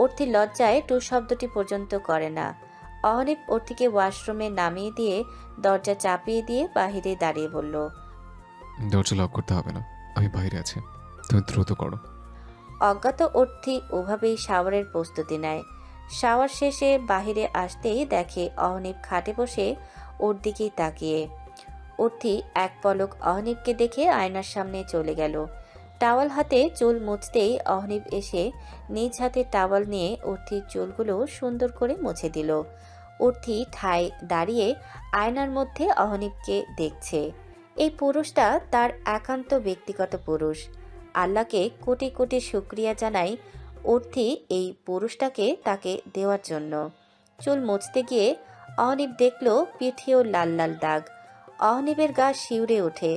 অর্থি লজ্জায় টু শব্দটি পর্যন্ত করে না। অহনীপ অর্থিকে ওয়াশরুমে নামিয়ে দিয়ে দরজা চাপিয়ে দিয়ে বাহিরে দাঁড়িয়ে বলল, দরজা লক করতে হবে না, আমি বাইরে আছি, তুমি দ্রুত করো। অজ্ঞাত অর্থি ওভাবেই শাওয়ারের প্রস্তুতি নেয়। শাওয়ার শেষে বাহিরে আসতেই দেখে অহনীপ খাটে বসে ওর দিকেই তাকিয়ে। অর্থি এক পলক অহনীপকে দেখে আয়নার সামনে চলে গেল। টাওয়াল হাতে চুল মুছতেই অহনীপ এসে নিজ হাতে টাওয়াল নিয়ে অর্থির চুলগুলো সুন্দর করে মুছে দিল। অর্থি ঠায় দাঁড়িয়ে আয়নার মধ্যে অহনীপকে দেখছে। এই পুরুষটা তার একান্ত ব্যক্তিগত পুরুষ। আল্লাহকে কোটি কোটি শুকরিয়া জানাই অর্থি এই পুরুষটাকে তাকে দেওয়ার জন্য। চুল মুছতে গিয়ে অহনীপ দেখল পিঠেও লাল লাল দাগ। অহনীপের গা শিউরে ওঠে,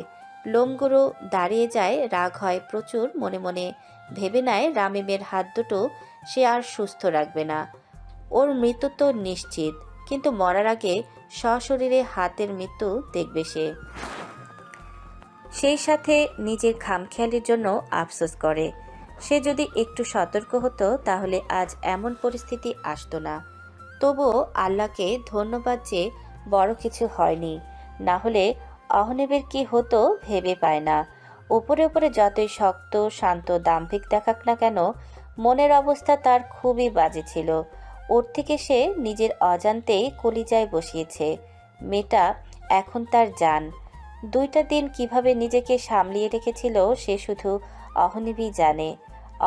লোমগুলো দাঁড়িয়ে যায়, রাগ হয় প্রচুর। মনে মনে ভেবে নেয় রামিমের হাত দুটো সে আর সুস্থ রাখবে না। ওর মৃত্যু তো নিশ্চিত, কিন্তু মরার আগে সশরীরে হাতের মৃত্যু দেখবে সে। সেই সাথে নিজের খামখেয়ালির জন্য আফসোস করে। সে যদি একটু সতর্ক হতো তাহলে আজ এমন পরিস্থিতি আসতো না। তবুও আল্লাহকে ধন্যবাদ যে বড় কিছু হয়নি, না হলে অহনিবের কি হতো ভেবে পায় না। উপরে উপরে যতই শক্ত শান্ত দাম্ভিক দেখাক না কেন, মনের অবস্থা তার খুবই বাজে ছিল। ওর থেকে সে নিজের অজান্তেই কলিজায় বসিয়েছে। মেয়েটা এখন তার জান। 2টা দিন কিভাবে নিজেকে সামলিয়ে রেখেছিল সে শুধু অহনিবই জানে।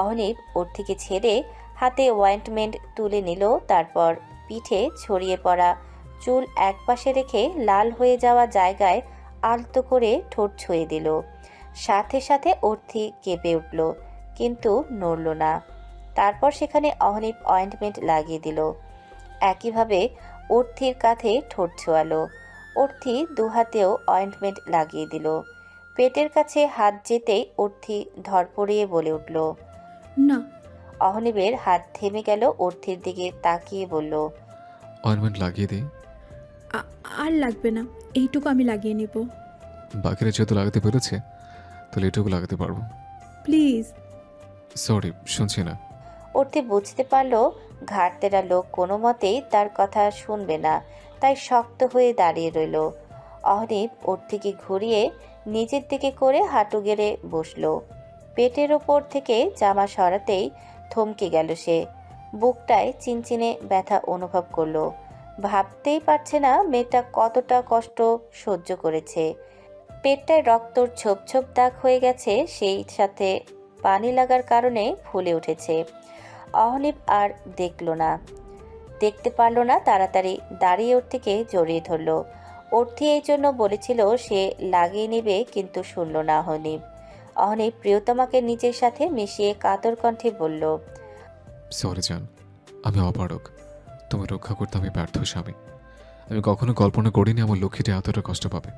অহনিব ওর থেকে ছেড়ে হাতে অয়েন্টমেন্ট তুলে নিল, তারপর পিঠে ছড়িয়ে পড়া চুল একপাশে রেখে লাল হয়ে যাওয়া জায়গায় আলতো করে ঠোঁট ছুঁয়ে দিল। সাথে সাথে অর্থি কেঁপে উঠল, কিন্তু নড়ল না। তারপর সেখানে অহনিব অয়েন্টমেন্ট লাগিয়ে দিল। একইভাবে অর্থির কাঁধে ঠোঁট ছোঁয়ালো। অর্থি দুহাতেও অয়েন্টমেন্ট লাগিয়ে দিল। পেটের কাছে হাত যেতেই অর্থি ধরপড়িয়ে বলে উঠল। না। অহনিবের হাত থেমে গেল। অর্থির দিকে তাকিয়ে বলল, অয়েন্টমেন্ট লাগিয়ে দিই? আর লাগবে না, এইটুকু আমি লাগিয়ে নেব। বাকিরা যেহেতু লাগাতে পেরেছে তাহলে এটুকু লাগাতে পারবো। প্লিজ। সরি, শুনছি না। অর্থি বুঝতে পারল ঘাড়তেরা লোক কোনো মতেই তার কথা শুনবে না, তাই শক্ত হয়ে দাঁড়িয়ে রইল। অহনিব অর্থিকে ঘুরিয়ে নিজের দিকে করে হাঁটু গেড়ে বসল। পেটের ওপর থেকে জামা সরাতেই থমকে গেল সে। বুকটায় চিনচিনে ব্যথা অনুভব করলো। ভাবতেই পারছে না মেয়েটা কতটা কষ্ট সহ্য করেছে। পেটটায় রক্তর ছোপ ছোপ দাগ হয়ে গেছে, সেই সাথে পানি লাগার কারণে ফুলে উঠেছে। অহনিব আর দেখতে পারল না, তাড়াতাড়ি দাঁড়িয়ে অর্থিকে জড়িয়ে ধরল। অর্থি এই জন্য বলেছিল সে লাগিয়ে নেবে, কিন্তু শুনল না অহনিব। অহনিব প্রিয়তমাকে নিজের সাথে মিশিয়ে কাতর কণ্ঠে বলল, সরি জান, আমি অপারক। তুমি রক্ষা করতে আমি ব্যর্থ স্বামী। আমি কখনো কল্পনা করিনি আমার লক্ষ্মীটি এতটা কষ্ট পাবে।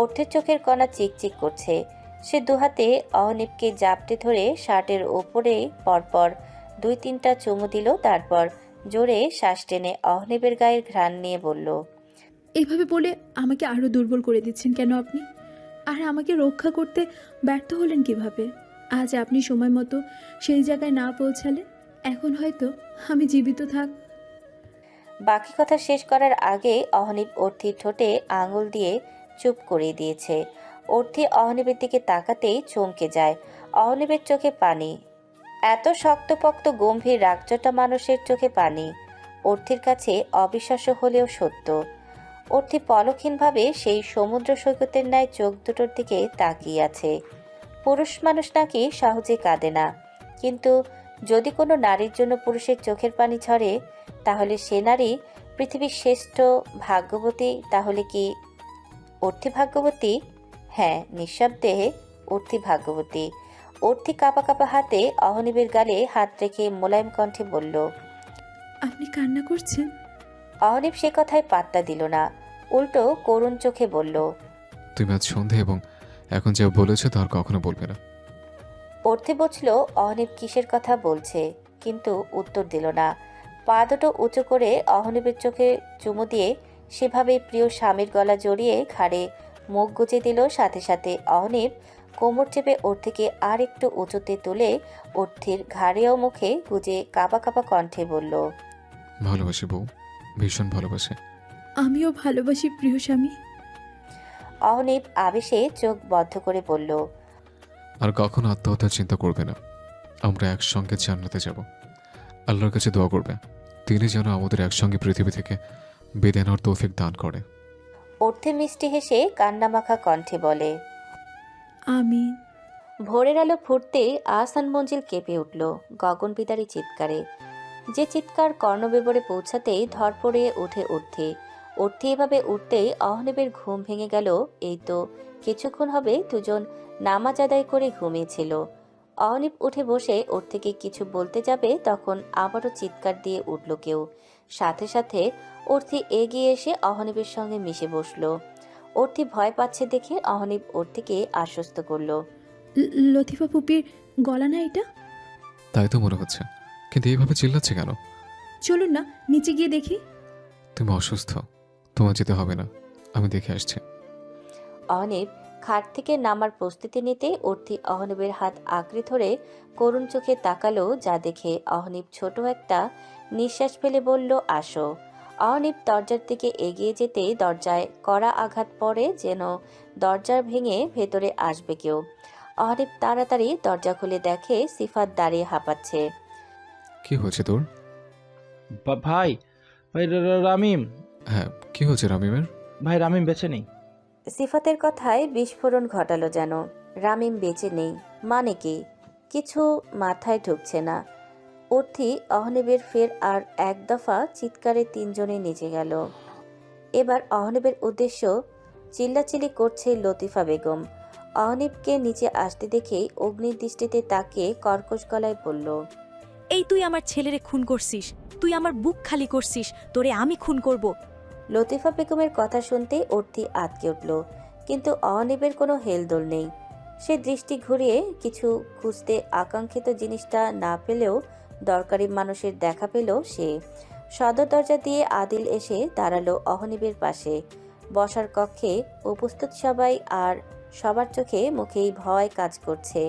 অর্থের চোখের কণা চিকচিক করছে। সে দুহাতে অহনিবকে জাপটে ধরে শার্টের ওপরে পরপর 2-3টা চুমু দিল, তারপর জোরে শ্বাস টেনে অহনিবের গায়ের ঘ্রাণ নিয়ে বলল, এভাবে বলে আমাকে আরও দুর্বল করে দিচ্ছেন কেন আপনি? আর আমাকে রক্ষা করতে ব্যর্থ হলেন কিভাবে? আজ আপনি সময় মতো সেই জায়গায় না পৌঁছালে এখন হয়তো আমি জীবিত থাক। বাকি কথা শেষ করার আগে অহনিব অর্থির ঠোঁটে আঙুল দিয়ে চুপ করিয়ে দিয়েছে। অর্থি অহনিবের দিকে তাকাতেই চমকে যায়। অহনিবের চোখে পানি। এত শক্তপোক্ত গম্ভীর রাগচটা মানুষের চোখে পানি অর্থির কাছে অবিশ্বাস্য হলেও সত্য। অর্থি পলকহীনভাবে সেই সমুদ্র সৈকতের ন্যায় চোখ দুটোর দিকে তাকিয়ে আছে। পুরুষ মানুষ নাকি সহজে কাঁদে না, কিন্তু যদি কোনো নারীর জন্য পুরুষের চোখের পানি ঝরে তাহলে সে নারী পৃথিবীর শ্রেষ্ঠ ভাগ্যবতী। তাহলে কি অর্থি ভাগ্যবতী? হ্যাঁ, নিঃশব্দে অর্থি ভাগ্যবতী। অর্থি কাঁপা কাঁপা হাতে অহনিবের গালে হাত রেখে মোলায়েম কণ্ঠে বলল, আপনি কান্না করছেন? অহনিব সে কথায় পাত্তা দিল না, উল্টো করুণ চোখে বলল, তুমি আজ সন্ধে এবং এখন যা বলেছো তার কখনো বলবে না। অর্থি বুঝল অহনিব কিসের কথা বলছে, কিন্তু উত্তর দিল না। পা দুটো উঁচু করে অহনিবের চোখে চুমু দিয়ে সেভাবে প্রিয় স্বামীর গলা জড়িয়ে ঘাড়ে মুখ গুজে দিল। সাথে সাথে অহনিব কোমর চেপে অর্থিকে আর একটু উঁচুতে তুলে অর্থির ঘাড়ে ও মুখে গুজে কাঁপা কাঁপা কণ্ঠে বলল, ভালোবাসি বউ, ভীষণ ভালোবাসে। আমিও ভালোবাসি প্রিয় স্বামী। অহনিব আবেশে চোখ বদ্ধ করে বলল, আর কখনো আত্মহত্যার চিন্তা করবে না। আমরা একসঙ্গে জান্নাতে যাব। আল্লাহর কাছে দোয়া করবে তিনি যেন আমাদের একসঙ্গে পৃথিবী থেকে বিদায় নেওয়ার তৌফিক দান করে। অর্থে মিষ্টি হেসে কান্নামাখা কণ্ঠে বলে, আমি। ভোরের আলো ফুটতেই আহসান মঞ্জিল কেঁপে উঠল গগনবিদারী চিৎকারে। যে চিৎকার কর্ণবিবরে পৌঁছাতেই ধরপড়িয়ে ওঠে অর্থি এভাবে উঠতেই অহনিবের ঘুম ভেঙে গেল। এই তো কিছুক্ষণ হবে দুজন নামাজ আদায় করে ঘুমিয়েছিল। অহনিব উঠে বসে অর্থিকে কিছু বলতে যাবে, তখন আবারও চিৎকার দিয়ে উঠল কেউ। সাথে সাথে অর্থি এগিয়ে এসে অহনিবের সঙ্গে মিশে বসল। অর্থি ভয় পাচ্ছে দেখে অহনিব অর্থিকে আশ্বস্ত করল, লতিফা ফুপির গলা না এটা? তাই তো মনে হচ্ছে, কিন্তু এইভাবে চিল্লাচ্ছে কেন? চলুন না নিচে গিয়ে দেখি। তুমি অসুস্থ, তোমার যেতে হবে না, আমি দেখে আসছি। অহনিব খাট থেকে নামার প্রস্তুতি নিতে অর্থি অহনীপের হাত আঁকড়ে ধরে করুণ চোখে তাকালো, যা দেখে অহনীপ ছোট একটা নিঃশ্বাস ফেলে বলল, আসো। অহনীপ দরজার দিকে এগিয়ে যেতে দরজায় কড়া আঘাত পড়ে, যেন দরজার ভেঙে ভেতরে আসবে কেউ। অহনীপ তাড়াতাড়ি দরজা খুলে দেখে সিফাত দাঁড়িয়ে হাঁপাচ্ছে। কি হয়েছে তোর? ভাই ভাই রামিম, হ্যাঁ, কি হয়েছে রামিমের? ভাই রামিম বেঁচে নেই। সিফাতের কথায় বিস্ফোরণ ঘটালো যেন। রামিম বেঁচে নেই মানে কি? কিছু মাথায় ঢুকছে না। অর্থি অহনীবের ফের আর এক দফা চিৎকারে তিনজনে নিচে গেল। এবার অহনীবের উদ্দেশ্য চিল্লাচিল্লি করছে লতিফা বেগম। অহনীবকে নিচে আসতে দেখেই অগ্নির দৃষ্টিতে তাকিয়ে কর্কশ গলায় বলল, এই তুই আমার ছেলেরে খুন করছিস, তুই আমার বুক খালি করছিস, তোরে আমি খুন করব। লতিফা বেগমের কথা শুনতেই অর্থি আটকে উঠল, কিন্তু অহনীবের কোনো হেলদোল নেই। সে দৃষ্টি ঘুরিয়ে কিছু খুঁজতে আকাঙ্ক্ষিত জিনিসটা না পেলেও দরকারি মানুষের দেখা পেল সে। সদর দরজা দিয়ে আদিল এসে দাঁড়ালো অহনীবের পাশে। বসার কক্ষে উপস্থিত সবাই আর সবার চোখে মুখেই ভয় কাজ করছে।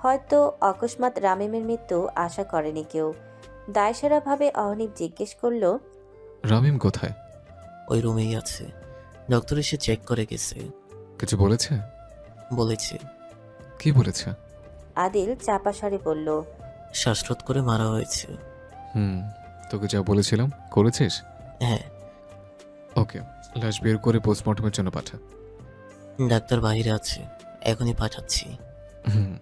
হয়তো অকস্মাৎ রামিমের মৃত্যু আশা করেনি কেউ। দায়সারাভাবে অহনীব জিজ্ঞেস করল, রামিম কোথায়? ওই রুমেই আছে, ডক্টর এসে চেক করে গেছে। কিছু বলেছে? বলেছে। কি বলেছে? আদিল চাপা স্বরে বলল, শ্বাসরোধ করে মারা হয়েছে। তোকে যা বলেছিলাম করেছিস? হ্যাঁ। ওকে, লাশ বের করে পোস্টমর্টমের জন্য পাঠা। ডাক্তার বাইরে আছে, এখনই পাঠাচ্ছি। হুম।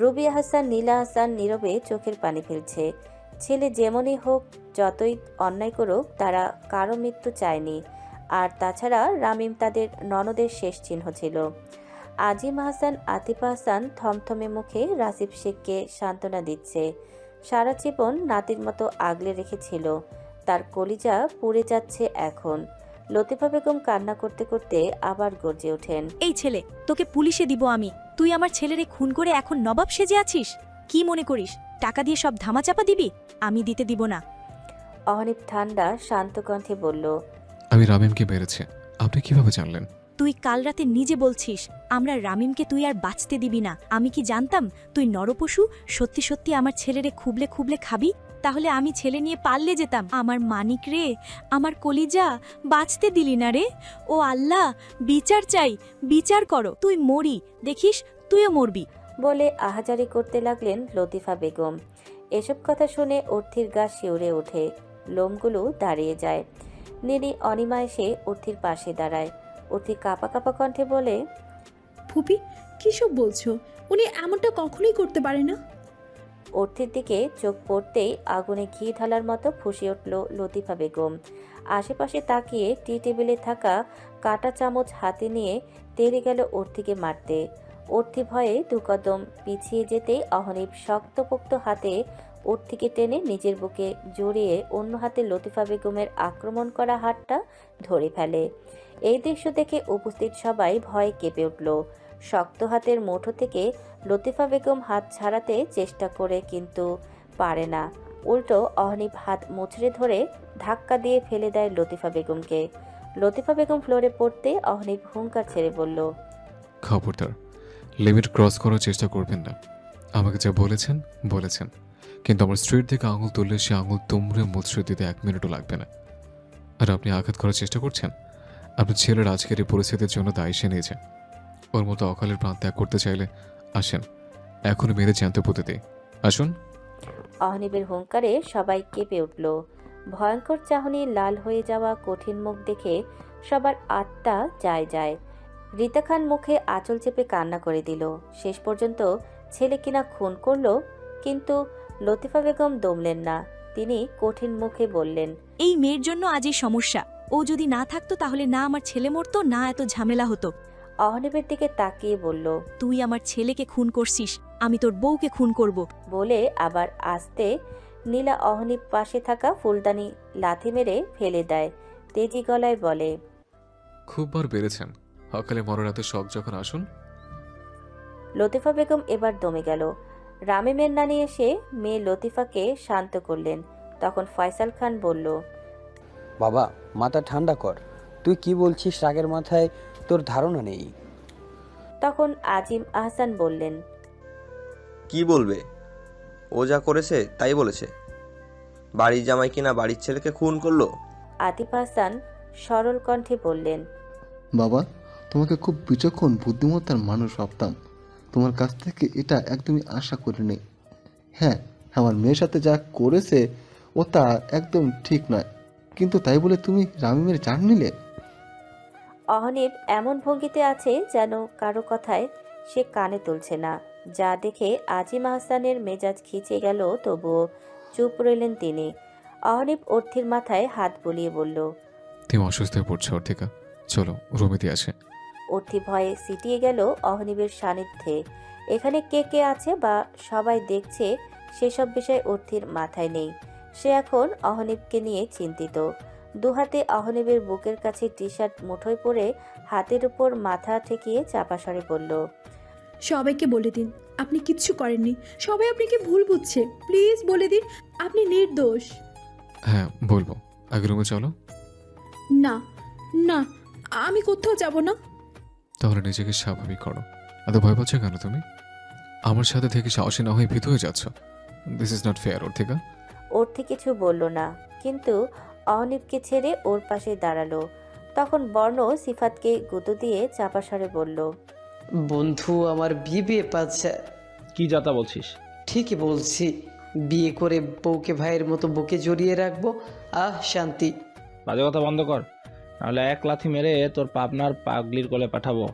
রুবিয়া হাসান, নীলা হাসান নীরবে চোখের পানি ফেলছে। ছেলে যেমনই হোক, যতই অন্যায় করুক, তারা কারো মৃত্যু চায়নি। আর তাছাড়া রামিম তাদের ননদের শেষ চিহ্ন ছিল। আজিম হাসান, আতিফা হাসান থমথমে মুখে রাসিব শেখকে সান্ত্বনা দিচ্ছে। সারা জীবন নাতির মতো আগলে রেখেছিল, তার কলিজা পুড়ে যাচ্ছে এখন। লতিফা বেগম কান্না করতে করতে আবার গর্জে ওঠেন, এই ছেলে, তোকে পুলিশে দিব আমি। তুই আমার ছেলেরে খুন করে এখন নবাব সেজে আছিস? কি মনে করিস টাকা দিয়ে সব ধামাচাপা দিবি? আমি দিতে দিব না। অহনীপ ঠান্ডা শান্ত কণ্ঠে বলল, আমি রামিমকে মেরেছি। আপনি কিভাবে জানলেন? তুই কাল রাতে নিজে বলছিস আমরা রামিমকে তুই আর বাঁচতে দিবি না। আমি কি জানতাম তুই নরপশু? সত্যি সত্যি আমার ছেলেরে খুবলে খুবলে খাবি? তাহলে আমি ছেলে নিয়ে পাললে যেতাম। আমার মানিক রে, আমার কলিজা, বাঁচতে দিলি না রে। ও আল্লাহ, বিচার চাই, বিচার করো। তুই মরি দেখিস, তুইও মরবি। বলে আহাজারি করতে লাগলেন লতিফা বেগম। এসব কথা শুনে অর্থির গা শিউরে ওঠে, লোমগুলো দাঁড়িয়ে যায়। নীলি অনিমা এসে অর্থির পাশে দাঁড়ায়। অর্থি কাঁপা কাঁপা কণ্ঠে বলে, ফুপি কিসব বলছো? উনি এমনটা কখনোই করতে পারে না। অর্থির দিকে চোখ পড়তেই আগুনে ঘি ঢালার মতো ফুঁসে উঠল লতিফা বেগম। আশেপাশে তাকিয়ে টি টেবিলে থাকা কাঁটা চামচ হাতে নিয়ে তেড়ে গেল অর্থিকে মারতে। অর্থি ভয়ে দুকদম পিছিয়ে যেতেই অহনীব শক্তপোক্ত হাতে অর্থিকে টেনে নিজের বুকে জড়িয়ে অন্য হাতে লতিফা বেগমের আক্রমণ করা হাতটা ধরে ফেলে। এই দৃশ্য দেখে উপস্থিত সবাই ভয়ে কেঁপে উঠল। শক্ত হাতের মুঠো থেকে লতিফা বেগম হাত ছাড়াতে চেষ্টা করে, কিন্তু পারে না। উল্টো অহনীব হাত মুচড়ে ধরে ধাক্কা দিয়ে ফেলে দেয় লতিফা বেগমকে। লতিফা বেগম ফ্লোরে পড়তে অহনীব হুঙ্কার ছেড়ে বলল, খবরদার লিমিট ক্রস করার চেষ্টা করবেন না। আমাকে যা বলেছেন বলেছেন, কিন্তু আমার স্ট্রিট থেকে আঙুল তুললে সে আঙুল তুমড়ে মুচড়ে দিতে 1 মিনিটও লাগবে না। আর আপনি আঘাত করার চেষ্টা করছেন। আপনার ছেলের আজকের এই পরিস্থিতির জন্য দায়ী সে নিয়েছে। ওর মতো অকালের প্রাণ ত্যাগ করতে চাইলে আসেন, এখনই মেরে জ্যান্ত পুঁতে দিই। আসুন। অহনীবের হুঙ্কারে সবাই কেঁপে উঠল। ভয়ঙ্কর চাহনি লাল হয়ে যাওয়া কঠিন মুখ দেখে সবার আত্মা যায় যায়। রিতা খান মুখে আঁচল চেপে কান্না করে দিল। শেষ পর্যন্ত ছেলে কিনা খুন করলো, কিন্তু লতিফা বেগম দমলেন না। তিনি কঠিন মুখে বললেন, এই মেয়ের জন্য আজ এই সমস্যা। ও যদি না থাকতো তাহলে না আমার ছেলে মরতো, না এত ঝামেলা হতো। অহনীবের দিকে তাকিয়ে বলল, তুই আমার ছেলেকে খুন করছিস, আমি তোর বউকে খুন করব। বলে আবার আস্তে নীলা অহনীব পাশে থাকা ফুলদানি লাথি মেরে ফেলে দেয়। তেজি গলায় বলে, খুব বার বেড়েছেন। সকালে মরার রাতে শখ যখন আসুন। লতিফা বেগম এবার দমে গেল। রামিমের নানি এসে মেয়ে লতিফাকে শান্ত করলেন। তখন ফয়সাল খান বলল, বাবা মাথা ঠান্ডা কর। তুই কি বলছিস রাগের মাথায়? তোর ধারণা নেই। তখন আজিম আহসান বললেন, কি বলবে? ও যা করেছে তাই বলেছে। বাড়ির জামাই কিনা বাড়ির ছেলেকে খুন করলো। আতিফ হাসান সরল কণ্ঠে বললেন, বাবা, তোমাকে খুব বিচক্ষণ বুদ্ধিমত্তার মানুষ ভাবতাম, তোমার কাছ থেকে এটা একদমই আশা করিনি। হ্যাঁ, আমার মেয়ের সাথে যা করেছে ও তা একদম ঠিক নয়, কিন্তু তাই বলে তুমি রামিমের জান নিলে? অহনীপ এমন ভঙ্গিতে আছে যেন কারো কথায় সে কানে তুলছে না, যা দেখে আজিম আহসানের মেজাজ খিচে গেল, তবুও চুপ রইলেন তিনি। অহনীপ অর্থির মাথায় হাত বুলিয়ে বলল, তুমি অসুস্থ হয়ে পড়ছো অর্থিকা, চলো রুমে দিয়ে আসে। অর্থি ভয়ে সিটিয়ে গেল অহনীপের সান্নিধ্যে। এখানে কে কে আছে বা সবাই দেখছে সেসব বিষয় অর্থির মাথায় নেই। সে এখন অহনীপকে নিয়ে চিন্তিত। দুহাতে অহনীপের বুকের কাছে টি শার্ট মুঠোয় পরে হাতের উপর মাথা ঠেকিয়ে চাপা স্বরে বলল, সবাইকে বলে দিন আপনি কিচ্ছু করেননি। সবাই আপনাকে ভুল বুঝছে, প্লিজ বলে দিন আপনি নির্দোষ। হ্যাঁ বলবো, আগে রুমে চলো। না না, আমি কোথাও যাব না। তাহলে নিজেকে স্বাভাবিক করো। এত ভয় পাচ্ছ কেন তুমি? আমার সাথে থেকে সাহসী না হয়ে ভীত হয়ে যাচ্ছ। This is not fair Arthika. Arthi কিছু বলল না, কিন্তু অহনীপকে ছেড়ে ওর পাশে দাঁড়ালো। তখন বর্ণ সিফাতকে গুঁতো দিয়ে চাপা স্বরে বলল, বন্ধু আমার বিয়ে পাচ্ছে। কি যাতা বলছিস? ঠিকই বলছি, বিয়ে করে বউকে ভাইয়ের মতো বুকে জড়িয়ে রাখবো। শান্তি। বাজে কথা বন্ধ কর, নাহলে এক লাথি মেরে তোর পাবনার পাগলির কোলে পাঠাবো।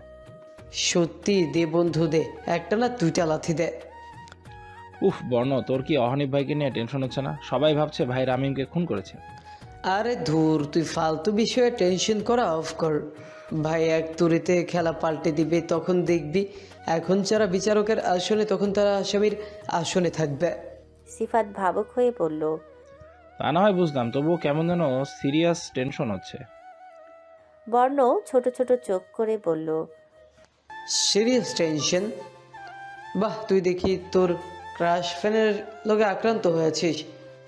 সত্যি দে বন্ধু দে, একটা না দুইটা লাথি দে। উফ বর্ণ, তোর কি অহনীপ ভাইকে নিয়ে টেনশন হচ্ছে না? সবাই ভাবছে ভাই রামিমকে খুন করেছে। আরে ধুর, তুই ফালতু বিষয়ে টেনশন করা অফ কর। ভাই এক তুড়িতে খেলা পাল্টে দিবে, তখন দেখবি এখন যারা বিচারকের আসনে তখন তারা আসামির আসনে থাকবে। সিফাত ভাবুক হয়ে বলল, তা না হয় বুঝলাম, তবুও কেমন যেন সিরিয়াস টেনশন হচ্ছে। বর্ণ ছোট ছোট চোখ করে বলল, সিরিয়াস টেনশন? বাহ, তুই দেখি তোর ক্রাশ ফ্যানের লগে আক্রান্ত হয়েছিস।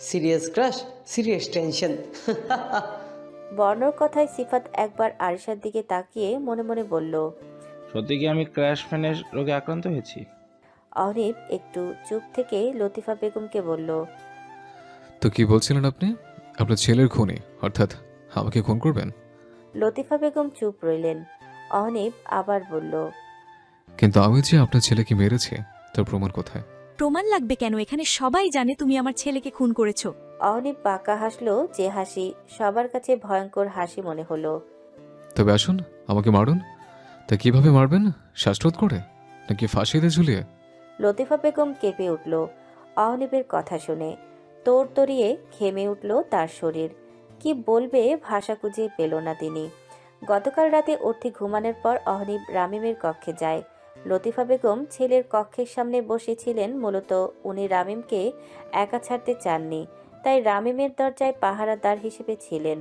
Serious crush, serious tension. বর্ণর কথায় সিফাত একবার আরিশার দিকে তাকিয়ে মনে মনে বলল, সত্যি কি আমি ক্র্যাশ ফ্যানের রোগে আক্রান্ত হয়েছি? অহনীপ একটু চুপ থেকে লতিফা বেগমকে বলল, তো কি বলছিলেন আপনি? আপনার ছেলের খুনি, অর্থাৎ আমাকে খুন করবেন? লতিফা বেগম চুপ রইলেন। অহনীপ আবার বলল, কিন্তু আমি যে আপনার ছেলেকে মেরেছি তার প্রমাণ কোথায়? প্রমাণ লাগবে কেন? এখানে সবাই জানে তুমি আমার ছেলেকে খুন করেছো। অহনীপ বাঁকা হাসলো, যে হাসি সবার কাছে ভয়ঙ্কর হাসি মনে হলো। তবে আসুন আমাকে মারুন। তা কিভাবে মারবেন? শ্বাসরোধ করে নাকি ফাঁসিতে ঝুলিয়ে? লতিফা বেগম কেঁপে উঠল অহনীপের কথা শুনে। তোড়তড়িয়ে ঘেমে উঠল তার শরীর। কি বলবে ভাষা খুঁজে পেল না তিনি। গতকাল রাতে অর্থি ঘুমানোর পর অহনীপ রামিমের কক্ষে যায়। লতিফা বেগম ছেলের কক্ষের সামনে বসেছিলেন। মূলত উনি রামিমকে একা ছাড়তে চাননি, তাই রামিমের দরজায় পাহারাদার হিসেবে ছিলেন।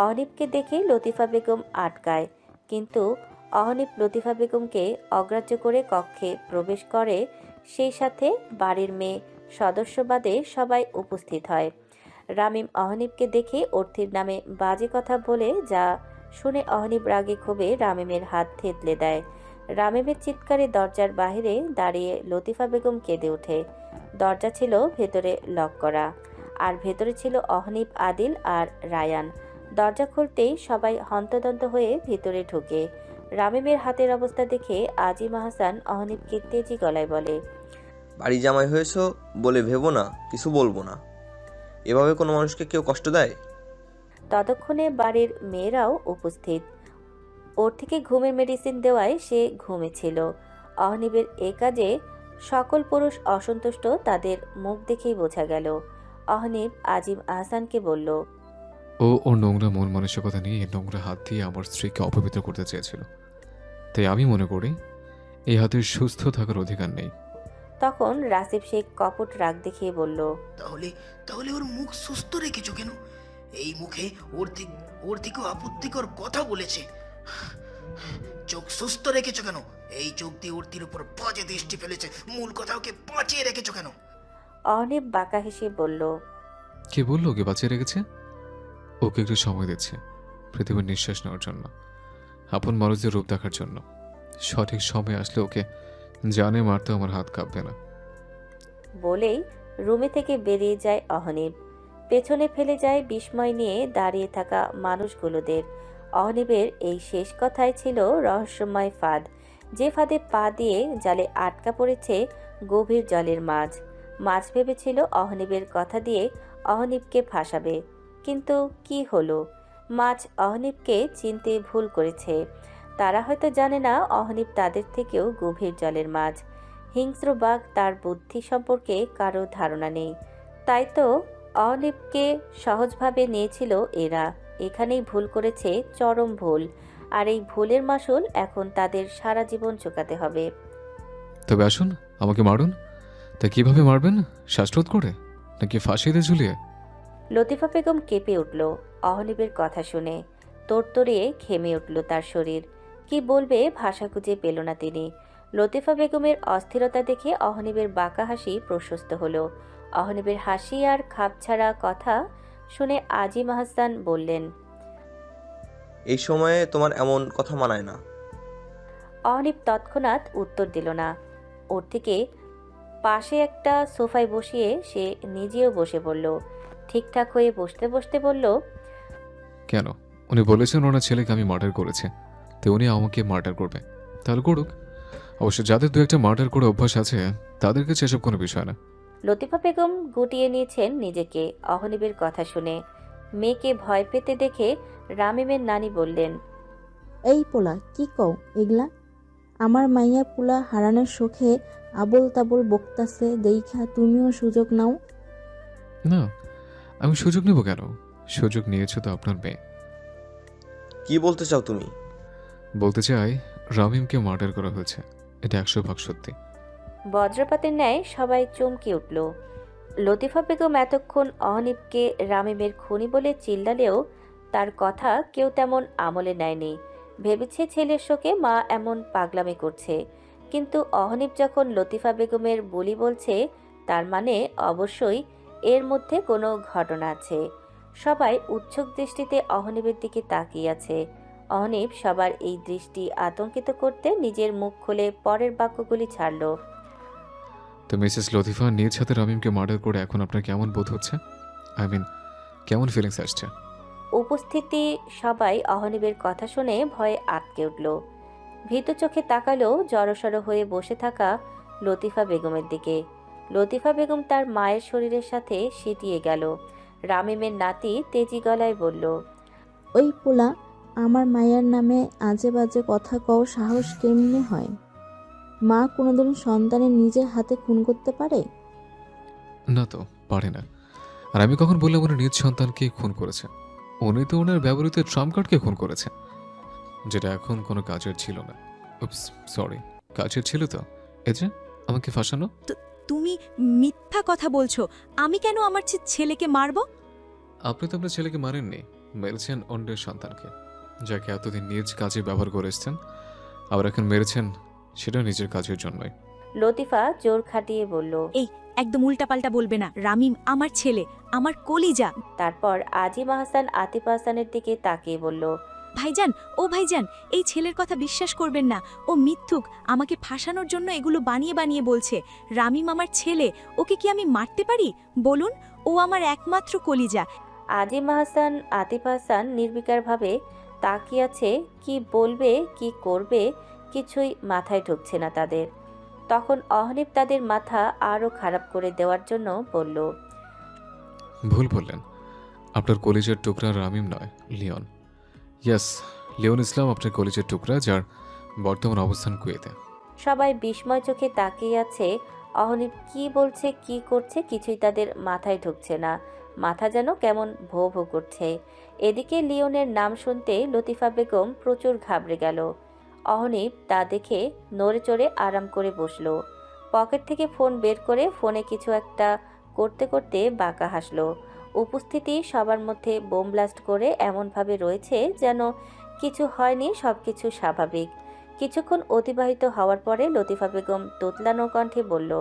অহনীপকে দেখে লতিফা বেগম আটকায়, কিন্তু অহনীপ লতিফা বেগমকে অগ্রাহ্য করে কক্ষে প্রবেশ করে। সেই সাথে বাড়ির মেয়ে সদস্য বাদে সবাই উপস্থিত হয়। রামিম অহনীপকে দেখে অর্থির নামে বাজে কথা বলে, যা শুনে অহনীপ রাগে ক্ষোভে রামিমের হাত থেতলে দেয়। রামিমের চিৎকারে দরজার বাইরে দাঁড়িয়ে লতিফা বেগম কেঁদে ওঠে। দরজা ছিল ভেতরে লক করা, আর ভেতরে ছিল অহনীপ, আদিল আর রায়ান। দরজা খুলতেই সবাই হন্তদন্ত হয়ে ভিতরে ঢুকে। রামিমের হাতের অবস্থা দেখে আজিম আহসান অহনীপকে তেজি গলায় বলে, বাড়ি জামাই হয়েছো বলে ভেবো না কিছু বলবো না। এভাবে কোনো মানুষকে কেউ কষ্ট দেয়? ততক্ষণে বাড়ির মেয়েরাও উপস্থিত। ওর থেকে ঘুমের মেডিসিন দেওয়ায় সে ঘুমেছিল। অহনীপের এ কাজে সকল পুরুষ অসন্তুষ্ট, তাদের মুখ দেখেই বোঝা গেল। অহনীপ আজিম আহসানকে বলল, ও ওর নোংরা মন মানসিকতা নিয়ে এই নোংরা হাত দিয়ে আমার স্ত্রীকে অপবিত্র করতে চেয়েছিল। তাই আমি মনে করি এই হাতের সুস্থ থাকার অধিকার নেই। তখন রাসিফ শেখ কপট রাগ দেখিয়ে বলল, তাহলে তাহলে ওর মুখ সুস্থ রেখেছো কেন? এই মুখে ওর থেকেও আপত্তিকর কথা বলেছে। চোখ সুস্থ রেখেছো কেন? এই চোখ দিয়ে ওর উপর বাজে দৃষ্টি ফেলেছে। মূল কথা ওকে বাঁচিয়ে রেখেছো কেন? অহনীপ বাঁকা হেসে বলল, কে বললো ওকে বাঁচিয়ে রেখেছে? ওকে একটু সময় দিচ্ছে পৃথিবীর নিঃশ্বাস নেওয়ার জন্য, আপন মানুষদের রূপ দেখার জন্য। সঠিক সময় আসলে ওকে জানে মারতে আমার হাত কাঁপবে না। বলেই রুমে থেকে বেরিয়ে যায় অহনীপ। পেছনে ফেলে যায় বিস্ময় নিয়ে দাঁড়িয়ে থাকা মানুষগুলোদের। অহনীপের এই শেষ কথাই ছিল রহস্যময় ফাঁদ, যে ফাঁদে পা দিয়ে জালে আটকা পড়েছে গভীর জলের মাছ। মাছ ভেবেছিল অহনীপের কথা দিয়ে অহনীপকে ফাঁসাবে, কিন্তু কি হলো? মাছ অহনীপকে চিনতে ভুল করেছে। তারা হয়তো জানে না অহনীপ তাদের থেকেও গভীর জলের মাছ। হিংস্র বাঘ তার বুদ্ধি সম্পর্কে কারো ধারণা নেই, তাই তো অহনীপকে সহজভাবে নিয়েছিল এরা। এখানেই ভুল করেছে, চরম ভুল। আর এই ভুলের মাসুল এখন তাদের সারা জীবন চুকাতে হবে। তবে আসুন, আমাকে মারুন। তা কিভাবে মারবেন? শ্বাসরোধ করে, নাকি ফাঁসিতে ঝুলিয়ে? লতিফা বেগম কেঁপে উঠল অহনীপের কথা শুনে। তোড়তড়িয়ে ঘেমে উঠল তার শরীর। কি বলবে ভাষা খুঁজে পেল না তিনি। লতিফা বেগমের অস্থিরতা দেখে অহনীপের বাঁকা হাসি প্রশস্ত হলো। অহনীপের হাসি আর খাপছাড়া কথা শুনে আজিম আহসান বললেন, এই সময়ে তোমার এমন কথা মানায় না। অহনীপ তৎক্ষণাৎ উত্তর দিল না। ওর থেকে পাশে একটা সোফায় বসিয়ে সে নিজেও বসে পড়ল। ঠিকঠাক হয়ে বসতে বসতে বলল, কেন? উনি বলেছেন ওনার ছেলেকে আমি মার্ডার করেছি, তো উনি আমাকে মার্ডার করবে। তাহলে করুক। অবশ্য যাদের দু একটা মার্ডার করে অভ্যাস আছে তাদের কাছে এসব কোনো বিষয় না। লতিফা বেগম গুটিয়ে নিয়েছেন নিজেকে অহনীপের কথা শুনে। মেয়েকে ভয় পেতে দেখে রামিমের নানি বললেন, এই পোলা কি কও এগলা? আমার মাইয়া পোলা হারানোর শোকে আবল তাবল বকতাছে দেইখা তুমিও সুযোগ নাও। না, আমি সুযোগ নেব কেন? সুযোগ নিয়েছো তো আপনার মেয়ে। কি বলতে চাও তুমি? বলতে চাই রামিমকে মার্ডার করা হয়েছে, এটা 100% সত্যি। বজ্রপাতের ন্যায় সবাই চমকে উঠল। লতিফা বেগম এতক্ষণ অহনীপকে রামিমের খুনি বলে চিল্লালেও তার কথা কেউ তেমন আমলে নেয়নি। ভেবেছে ছেলের শোকে মা এমন পাগলামি করছে, কিন্তু অহনীপ যখন লতিফা বেগমের বুলি বলছে, তার মানে অবশ্যই এর মধ্যে কোনো ঘটনা আছে। সবাই উৎসুক দৃষ্টিতে অহনীপের দিকে তাকিয়ে আছে। অহনীপ সবার এই দৃষ্টি আতঙ্কিত করতে নিজের মুখ খুলে পরের বাক্যগুলি ছাড়ল। তো মিসেস লতিফা, নিজ হাতে রামিমকে মার্ডার করে এখন আপনার কেমন বোধ হচ্ছে? আই মিন, কেমন ফিলিংস আসছে? উপস্থিতি সবাই অহনীপের কথা শুনে ভয়ে আটকে উঠল। ভীত চোখে তাকালো জড়সড় হয়ে বসে থাকা লতিফা বেগমের দিকে। লতিফা বেগম তার মায়ের শরীরের সাথে সিটিয়ে গেল। রামিমের নাতি তেজি গলায় বলল, ওই পোলা আমার মায়ের নামে আজে বাজে কথা কও সাহস কেমনে হয়? মা কোনোদিন সন্তানের নিজের হাতে খুন করতে পারে? না তো, পারে না। আর আমি কখন বললাম উনি নিজ সন্তানকে খুন করেছে? উনি তো ওনার ব্যবহৃত ট্রাম্প কার্ডকে খুন করেছে, যেটা এখন কোনো কাজের ছিল না। উপস, সরি, কাজের ছিল তো। এই যে আমাকে ফাঁসানো। তুমি মিথ্যা কথা বলছো। আমি কেন আমার ছেলেকে মারবো? আপনি তো আপনার ছেলেকে মারেননি, মেরেছেন অন্যের সন্তানকে, যাকে এতদিন নিজ কাজে ব্যবহার করে এসছেন। আবার এখন মেরেছেন সেটা নিজের কাজের জন্যই। লতিফা জোর খাটিয়ে বলল, এই একদম উল্টাপাল্টা বলবে না। রামিম আমার ছেলে, আমার কলিজা। তারপর আজিম আহসান আতিফ আহসানের দিকে তাকিয়ে বলল, ভাইজান, ও ভাইজান, এই ছেলের কথা বিশ্বাস করবেন না। ও মিথ্যুক, আমাকে ফাঁসানোর জন্য এগুলো বানিয়ে বানিয়ে বলছে। রামিম আমার ছেলে, ওকে কি আমি মারতে পারি বলুন? ও আমার একমাত্র কলিজা। আজিম আহসান আতিফ আহসান নির্বিকারভাবে তাকিয়ে আছে। কি বলবে কি করবে কিছুই মাথায় ঢুকছে না তাদের। তখন অহনীপ তাদের মাথা আরও খারাপ করে দেওয়ার জন্য বলল, ভুল বললেন, আপনার কলেজের টুকরা রামিম নয়, লিওন। ইয়েস, লিওন ইসলাম আপনার কলেজের টুকরা, যার বর্তমান অবস্থান কুয়েতে। সবাই বিস্ময় চোখে তাকিয়ে আছে। অহনীপ কি বলছে কি করছে কিছুই তাদের মাথায় ঢুকছে না। মাথা যেন কেমন ভো ভো করছে। এদিকে লিওনের নাম শুনতে লতিফা বেগম প্রচুর ঘাবড়ে গেল। অহনীপ তা দেখে নড়ে চড়ে আরাম করে বসল। পকেট থেকে ফোন বের করে ফোনে কিছু একটা করতে করতে বাঁকা হাসল। উপস্থিতি সবার মধ্যে বোম ব্লাস্ট করে এমনভাবে রয়েছে যেন কিছু হয়নি, সব কিছু স্বাভাবিক। কিছুক্ষণ অতিবাহিত হওয়ার পরে লতিফা বেগম তোতলানো কণ্ঠে বলল,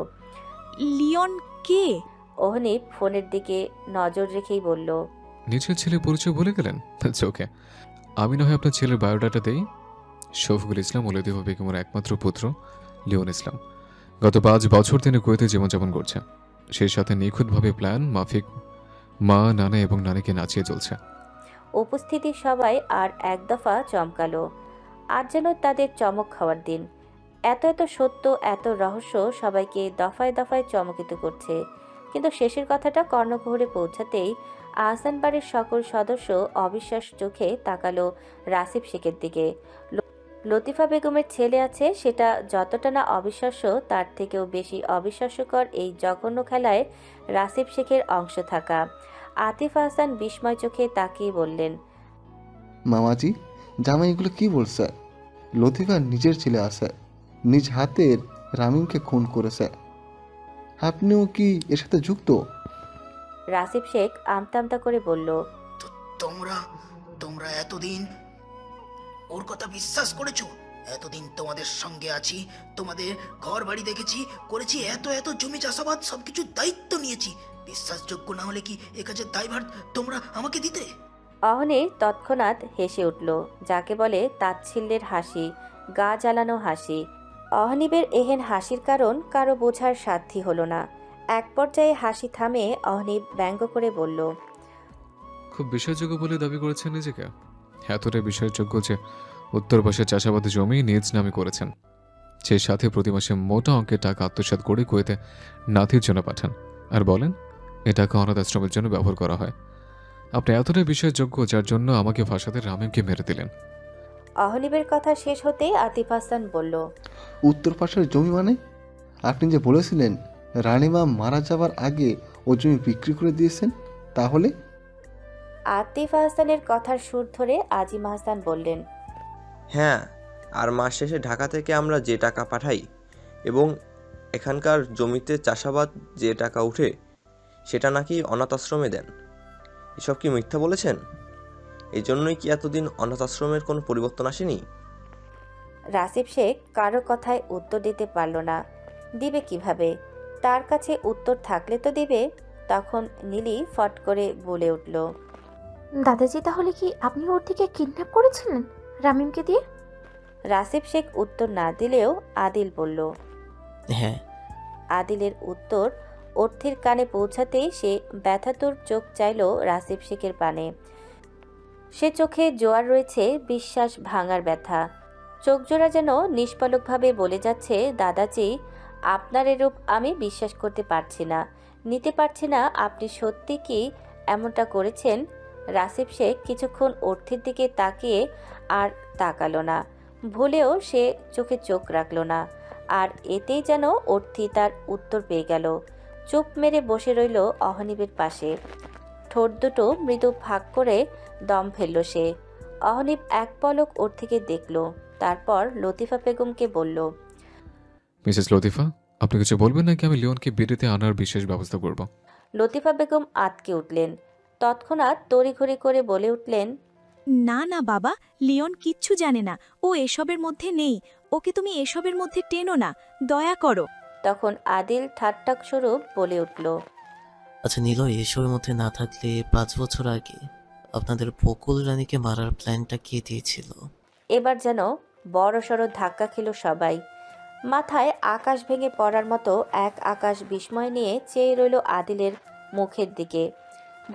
লিওন কে? অহনীপ ফোনের দিকে নজর রেখেই বলল, নিজের ছেলে পরিচয় ভুলে গেলেন? ওকে, আমি না হয় আপনার ছেলের বায়োডাটা দেই। শফিকুল ইসলাম ও লতিফা বেগমের একমাত্র পুত্র লিওন ইসলাম গত 5 বছর তিনি কুয়েতে জীবনযাপন করছে। সেই সাথে নিখুঁতভাবে প্ল্যান মাফিক মা, নানা এবং নানিকে নাচিয়ে চলছে। উপস্থিতি সবাই আর এক দফা চমকালো। আজ যেন তাদের চমক খাওয়ার দিন। এত এত সত্য, এত রহস্য সবাইকে দফায় দফায় চমকিত করছে। কিন্তু শেষের কথাটা কর্ণকুহরে পৌঁছাতেই আহসান বাড়ির সকল সদস্য অবিশ্বাস চোখে তাকালো রাসিব শেখের দিকে। লতিফা বেগমের ছেলে আছে, সেটা যতটা না অবিশ্বাস্য তার থেকেও বেশি অবিশ্বাস্যকর এই জঘন্য খেলায় রাসিব শেখের অংশ থাকা। আতিফ আহসান বিস্ময় চোখে তাকিয়ে বললেন, মামাজি, জামাই এগুলো কি বলছে? লতিফা নিজের ছেলে আছে, নিজ হাতের রামিমকে খুন করেছে। আপনিও কি এর সাথে যুক্ত? রাসিব শেখ আমতা আমতা করে বলল, তোমরা তোমরা এতদিন ওর কথা বিশ্বাস করেছো? এতদিন তোমাদের সঙ্গে আছি, তোমাদের ঘর বাড়ি দেখেছি, করেছি এত এত জমি চাষাবাদ, সবকিছু দায়িত্ব নিয়েছি। বিশ্বাসযোগ্য না হলে কি এ কাজের দায়ভার তোমরা আমাকে দিতে? অহনীর তৎক্ষণাৎ হেসে উঠল, যাকে বলে তাচ্ছিল্যের হাসি, গা জ্বালানো হাসি। অহনীবের এহেন হাসির কারণ কারো বোঝার সাধ্যই হলো না। এক পর্যায়ে হাসি থামে অহনীব ব্যঙ্গ করে বলল, খুব বিশ্বাসযোগ্য বলে দাবি করেছেন নিজেকে? এতটাই বিশ্বাসযোগ্য যে উত্তর পাশে চাষাবাদী জমি নিজ নামে করেছেন, সেই সাথে প্রতি মাসে মোটা অঙ্কের টাকা আত্মসাৎ করে কুয়েতে নাতির জন্য পাঠান, আর বলেন এ টাকা অনাথ আশ্রমের জন্য ব্যবহার করা হয়। আপনি এতটাই বিশ্বাসযোগ্য যার জন্য আমাকে ফাঁসাতে রামিমকে মেরে দিলেন। অহনীবের কথা শেষ হতেই আতিফ হাসান বলল, উত্তর পাশের জমি মানে? আপনি যে বলেছিলেন রানীমা মারা যাবার আগে ও জমি বিক্রি করে দিয়েছেন, তাহলে? আতিফ হাসানের কথার সুর ধরে আজিম হাসান বললেন, হ্যাঁ, আর মাস শেষে ঢাকা থেকে আমরা যে টাকা পাঠাই এবং এখানকার জমিতে চাষাবাদ যে টাকা উঠে সেটা নাকি অনাথ আশ্রমে দেন। এসব কি মিথ্যা বলেছেন? এই জন্যই কি এতদিন অনাথ আশ্রমের কোনো পরিবর্তন আসেনি? রাসিব শেখ কারো কথায় উত্তর দিতে পারল না। দিবে কিভাবে? তার কাছে উত্তর থাকলে তো দিবে। তখন নীলি ফট করে বলে উঠল, দাদাজি, তাহলে কি আপনি ওর থেকে কিডন্যাপ করেছিলেন রামিমকে দিয়ে? রাসিব শেখ উত্তর না দিলেও আদিল বলল। হ্যাঁ। আদিলের উত্তর অর্থের কানে পৌঁছাতেই সে ব্যথাতুর চোখ চাইল রাসিব শেখের পানে। সে চোখে জোয়ার রয়েছে বিশ্বাস ভাঙার ব্যথা। চোখজোড়া যেন নিষ্পলকভাবে বলে যাচ্ছে, দাদাজি, আপনার এরূপ আমি বিশ্বাস করতে পারছি না, নিতে পারছি না। আপনি সত্যি কি এমনটা করেছেন? রাসিব শেখ কিছুক্ষণ অর্থের দিকে তাকিয়ে আর তাকালো না, ভুলেও সে চোখে চোখ রাখল না। আর এতেই যেন অর্থি তার উত্তর পেয়ে গেল। চুপ মেরে বসে রইল অহনীবের পাশে। ঠোঁট দুটো মৃদু ফাঁক করে দম ফেলল সে। অহনীব এক পলক অর্থিকে দেখল, তারপর লতিফা বেগমকে বলল, মিসেস লতিফা, আপনি কিছু বলবেন নাকি আমি লিওনকে বিয়েতে আনার বিশেষ ব্যবস্থা করব? লতিফা বেগম আটকে উঠলেন। তৎক্ষণাৎ তড়িঘড়ি করে বলে উঠলেন, না না বাবা, লিওন কিচ্ছু জানে না, ও এসবের মধ্যে নেই। ওকে তুমি এসবের মধ্যে টেনো না, দয়া করো। তখন আদিল ঠাট্টা স্বরূপ বলে উঠল, আচ্ছা নিলয়, এসবের মধ্যে না থাকলে 5 বছর আগে আপনাদের বকুল রানীকে মারার প্ল্যানটা কে দিয়েছিল? এবার যেন বড়সড় ধাক্কা খেল সবাই। মাথায় আকাশ ভেঙে পড়ার মতো এক আকাশ বিস্ময় নিয়ে চেয়ে রইল আদিলের মুখের দিকে।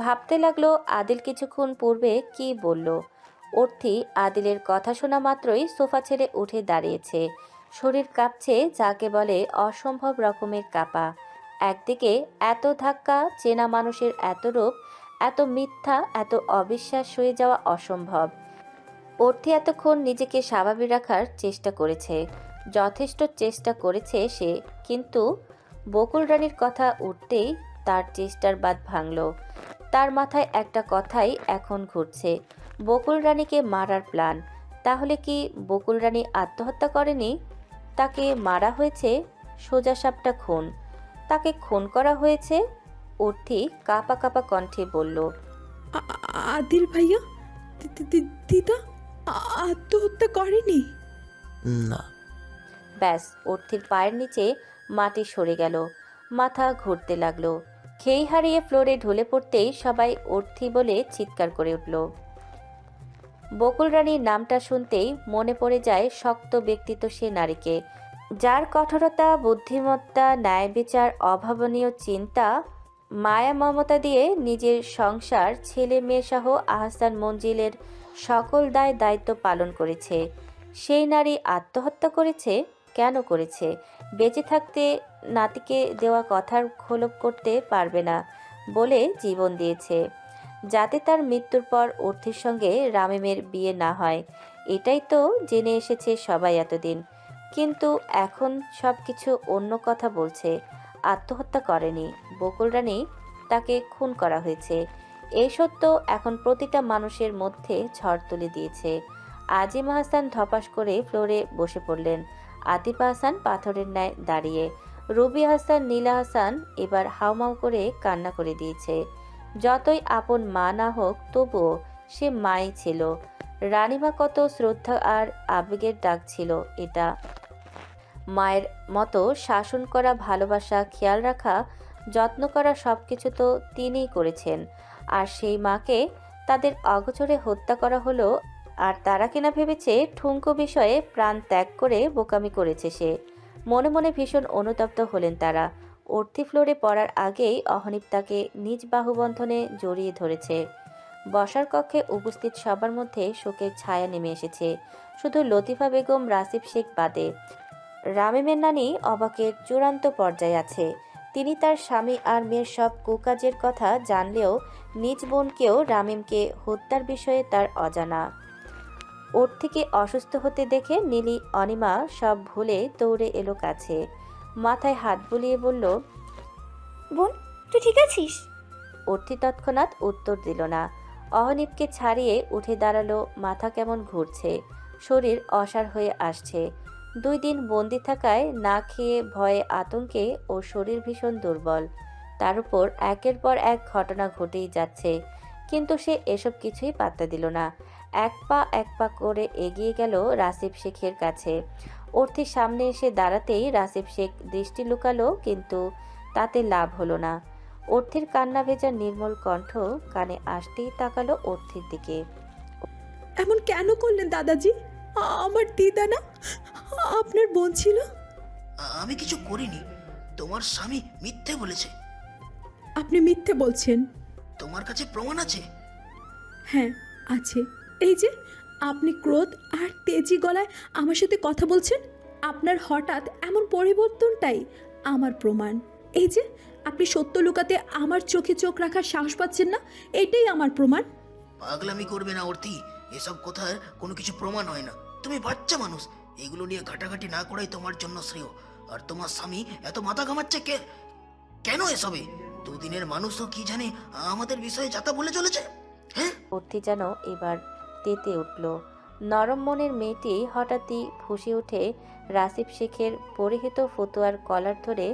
ভাবতে লাগলো আদিল কিছুক্ষণ পূর্বে কি বলল। অর্থি আদিলের কথা শোনা মাত্রই সোফা ছেড়ে উঠে দাঁড়িয়েছে। শরীর কাঁপছে, যাকে বলে অসম্ভব রকমের কাঁপা। একদিকে এত ধাক্কা, চেনা মানুষের এত রূপ, এত মিথ্যা, এত অবিশ্বাস হয়ে যাওয়া অসম্ভব। অর্থি এতক্ষণ নিজেকে স্বাভাবিক রাখার চেষ্টা করেছে, যথেষ্ট চেষ্টা করেছে সে, কিন্তু বকুল রানীর কথা উঠতেই তার চেষ্টার বাঁধ ভাঙল। তার মাথায় একটা কথাই এখন ঘুরছে, বকুল রানীকে মারার প্ল্যান। তাহলে কি বকুল রানী আত্মহত্যা করেনি? তাকে মারা হয়েছে সোজাসাপটা খুন। তাকে খুন করা হয়েছে। অর্থি কাঁপা কাঁপা কণ্ঠে বলল, আদিল ভাইয়া, দিদা আত্মহত্যা করেনি? না। ব্যাস, অর্থির পায়ের নিচে মাটি সরে গেল, মাথা ঘুরতে লাগলো। খেই হারিয়ে ফ্লোরে ঢলে পড়তেই সবাই অর্থি বলে চিৎকার করে উঠল। বকুল রানীর নামটা শুনতেই মনে পড়ে যায় শক্ত ব্যক্তিত্ব সে নারীকে, যার কঠোরতা, বুদ্ধিমত্তা, ন্যায় বিচার, অভাবনীয় চিন্তা, মায়া মমতা দিয়ে নিজের সংসার, ছেলে মেয়ে সহ আহসান মঞ্জিলের সকল দায়িত্ব পালন করেছে। সেই নারী আত্মহত্যা করেছে। কেন করেছে? বেঁচে থাকতে নাতিকে দেওয়া কথার খোলপ করতে পারবে না বলে জীবন দিয়েছে, যাতে তার মৃত্যুর পর অর্থের সঙ্গে রামিমের বিয়ে না হয়। এটাই তো জেনে এসেছে সবাই এতদিন, কিন্তু এখন সব কিছু অন্য কথা বলছে। আত্মহত্যা করেনি বকুল রানী, তাকে খুন করা হয়েছে। এই সত্য এখন প্রতিটা মানুষের মধ্যে ঝড় তুলে দিয়েছে। আজিম হাসান ধপাস করে ফ্লোরে বসে পড়লেন। আতিফ হাসান পাথরের ন্যায় দাঁড়িয়ে। রুবি হাসান, নীলা হাসান এবার হাউমাউ করে কান্না করে দিয়েছে। যতই আপন মা না হোক, তবুও সে মাই ছিল। রানীমা কত শ্রদ্ধা আর আবেগের ডাক ছিল এটা। মায়ের মতো শাসন করা, ভালোবাসা, খেয়াল রাখা, যত্ন করা সবকিছু তো তিনিই করেছেন। আর সেই মাকে তাদের অগোচরে হত্যা করা হলো, আর তারা কিনা ভেবেছে ঠুনকো বিষয়ে প্রাণ ত্যাগ করে বোকামি করেছে সে। মনে মনে ভীষণ অনুতপ্ত হলেন তারা। অর্থি ফ্লোরে পড়ার আগেই অহনীপ তাকে নিজ বাহুবন্ধনে জড়িয়ে ধরেছে। বসার কক্ষে উপস্থিত সবার মধ্যে শোকের ছায়া নেমে এসেছে, শুধু লতিফা বেগম, রাসিফ শেখ বাদে। রামিমের নানি অবাকের চূড়ান্ত পর্যায়ে আছে। তিনি তার স্বামী আর মেয়ের সব কুকাজের কথা জানলেও নিজ বোনকেও, রামিমকে হত্যার বিষয়ে তার অজানা। ওর থেকে অসুস্থ হতে দেখে নীলি, অনিমা সব ভুলে দৌড়ে এলো কাছে। মাথায় হাত বুলিয়ে বলল, বোন, তুই ঠিক আছিস? অর্থি তৎক্ষণাৎ উত্তর দিল না। অহনীপকে ছাড়িয়ে উঠে দাঁড়ালো। মাথা কেমন ঘুরছে, শরীর অসাড় হয়ে আসছে। 2 দিন বন্দি থাকায় না খেয়ে, ভয়ে, আতঙ্কে ওর শরীর ভীষণ দুর্বল। তার উপর একের পর এক ঘটনা ঘটেই যাচ্ছে, কিন্তু সে এসব কিছুই পাত্তা দিল না। এক পা করে এগিয়ে গেল রাসিফ শেখের কাছে। অর্থির সামনে এসে দাঁড়াতেই রাসিফ শেখ দৃষ্টি লুকালো, কিন্তু তাতে লাভ হলো না। অর্থির কান্না ভেজা নির্মল কণ্ঠ কানে আসতেই তাকালো অর্থির দিকে। এমন কেন করলেন দাদাজি? আমার দিদা না আপনার বোন ছিল? আমি কিছু করিনি। তোমার স্বামী মিথ্যে বলেছে। আপনি মিথ্যে বলছেন? তোমার কাছে প্রমাণ আছে? হ্যাঁ আছে। এই যে আপনি ক্রোধ আর তেজি গলায় আমার সাথে কথা বলছেন, আপনার হঠাৎ এমন পরিবর্তনটাই আমার প্রমাণ। এই যে আপনি সত্য লুকাতে আমার চোখে চোখ রাখার সাহস পাচ্ছেন না, এটাই আমার প্রমাণ। পাগলামি করবে না অর্থি, এসব কথার কোনো কিছু প্রমাণ হয় না। তুমি বাচ্চা মানুষ, এগুলো নিয়ে ঘাটাঘাটি না করাই তোমার জন্য শ্রেয়। আর তোমার স্বামী এত মাথা ঘামাচ্ছে কেন এসবে? 2 দিনের মানুষও কি জানে আমাদের বিষয়ে যাতা বলে চলেছে। হ্যাঁ, অর্থি যেন এবার তেতে উঠল। নরম মনের মেয়েটি হঠাৎই ফুঁসে উঠে রাসিফ শেখের পরিহিত ফতুয়ার কলার ধরে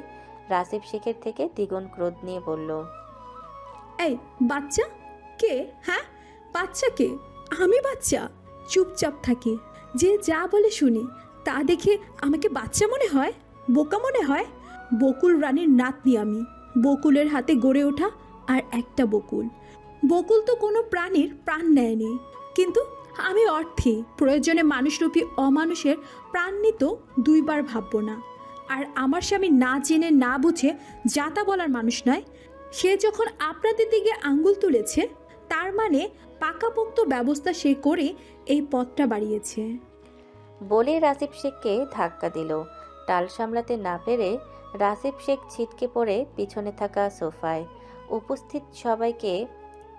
রাসিফ শেখের থেকে দ্বিগুণ ক্রোধ নিয়ে বলল, এই বাচ্চা কে? হ্যাঁ বাচ্চা কে? আমি বাচ্চা? চুপচাপ থাকি, যে যা বলে শুনি। তা দেখে আমাকে বাচ্চা মনে হয়, বোকা মনে হয়? বকুল রানীর নাতনি আমি। বকুলের হাতে গড়ে ওঠা আর একটা বকুল। বকুল তো কোনো প্রাণীর প্রাণ নেয়নি, কিন্তু আমি অর্থী। প্রয়োজনে মানুষরূপী অমানুষের প্রাণ নিতেও 2 বার ভাববো না। আর আমার স্বামী না জেনে না বুঝে যাতা বলার মানুষ নয়। সে যখন আপনাদের দিকে আঙ্গুল তুলেছে, তার মানে পাকাপোক্ত ব্যবস্থা সে করে এই পথটা বাড়িয়েছে। বলে রাসিফ শেখকে ধাক্কা দিল। টাল সামলাতে না পেরে রাসিফ শেখ ছিটকে পড়ে পিছনে থাকা সোফায়। উপস্থিত সবাইকে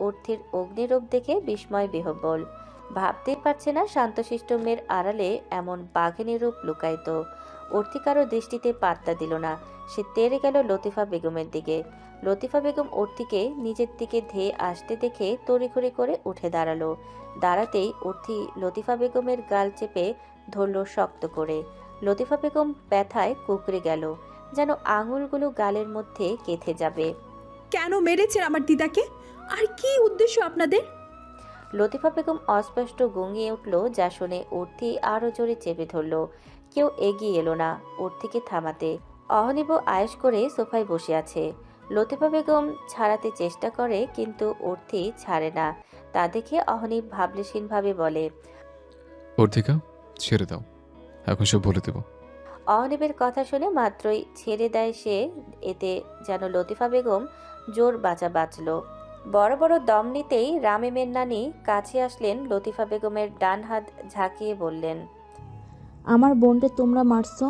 অর্থির অগ্নিরূপ দেখে বিস্ময় বিহ্বল। ভাবতেই পারছে না শান্তশিষ্ট মেয়ের আড়ালে এমন বাঘিনী রূপ লুকায়িত। অর্থি কারো দৃষ্টিতে পাত্তা দিল না। সে তেড়ে গেল লতিফা বেগমের দিকে। লতিফা বেগম অর্থিকে নিজের দিকে ধেয়ে আসতে দেখে তড়িঘড়ি করে উঠে দাঁড়ালো। দাঁড়াতেই অর্থি লতিফা বেগমের গাল চেপে ধরল শক্ত করে। লতিফা বেগম ব্যথায় কুঁকড়ে গেল, যেন আঙুলগুলো গালের মধ্যে গেঁথে যাবে। কেন মেরেছেন আমার দিদাকে? আর কি উদ্দেশ্য আপনাদের? লতিফা বেগম অস্পষ্ট গুঙিয়ে উঠল, যা শুনে অর্থি আরও জোরে চেপে ধরল। কেউ এগিয়ে এলো না অর্থিকে থামাতে। অহনীব আয়েশ করে সোফায় বসে আছে। লতিফা বেগম ছাড়াতে চেষ্টা করে কিন্তু অর্থি ছাড়ে না। তা দেখে অহনি ভাবলেশীনভাবে বলে, অর্থিকা ছেড়ে দাও, এখন সব বলে দেব। অহনিবের কথা শুনে মাত্রই ছেড়ে দেয় সে। এতে যেন লতিফা বেগম জোর বাঁচা বাঁচল। বড় বড় দম নিতেই রামিমের নানি কাছে আসলেন। লতিফা বেগমের ডান হাত ঝাঁকিয়ে বললেন, আমার বোনকে তোমরা মারছো,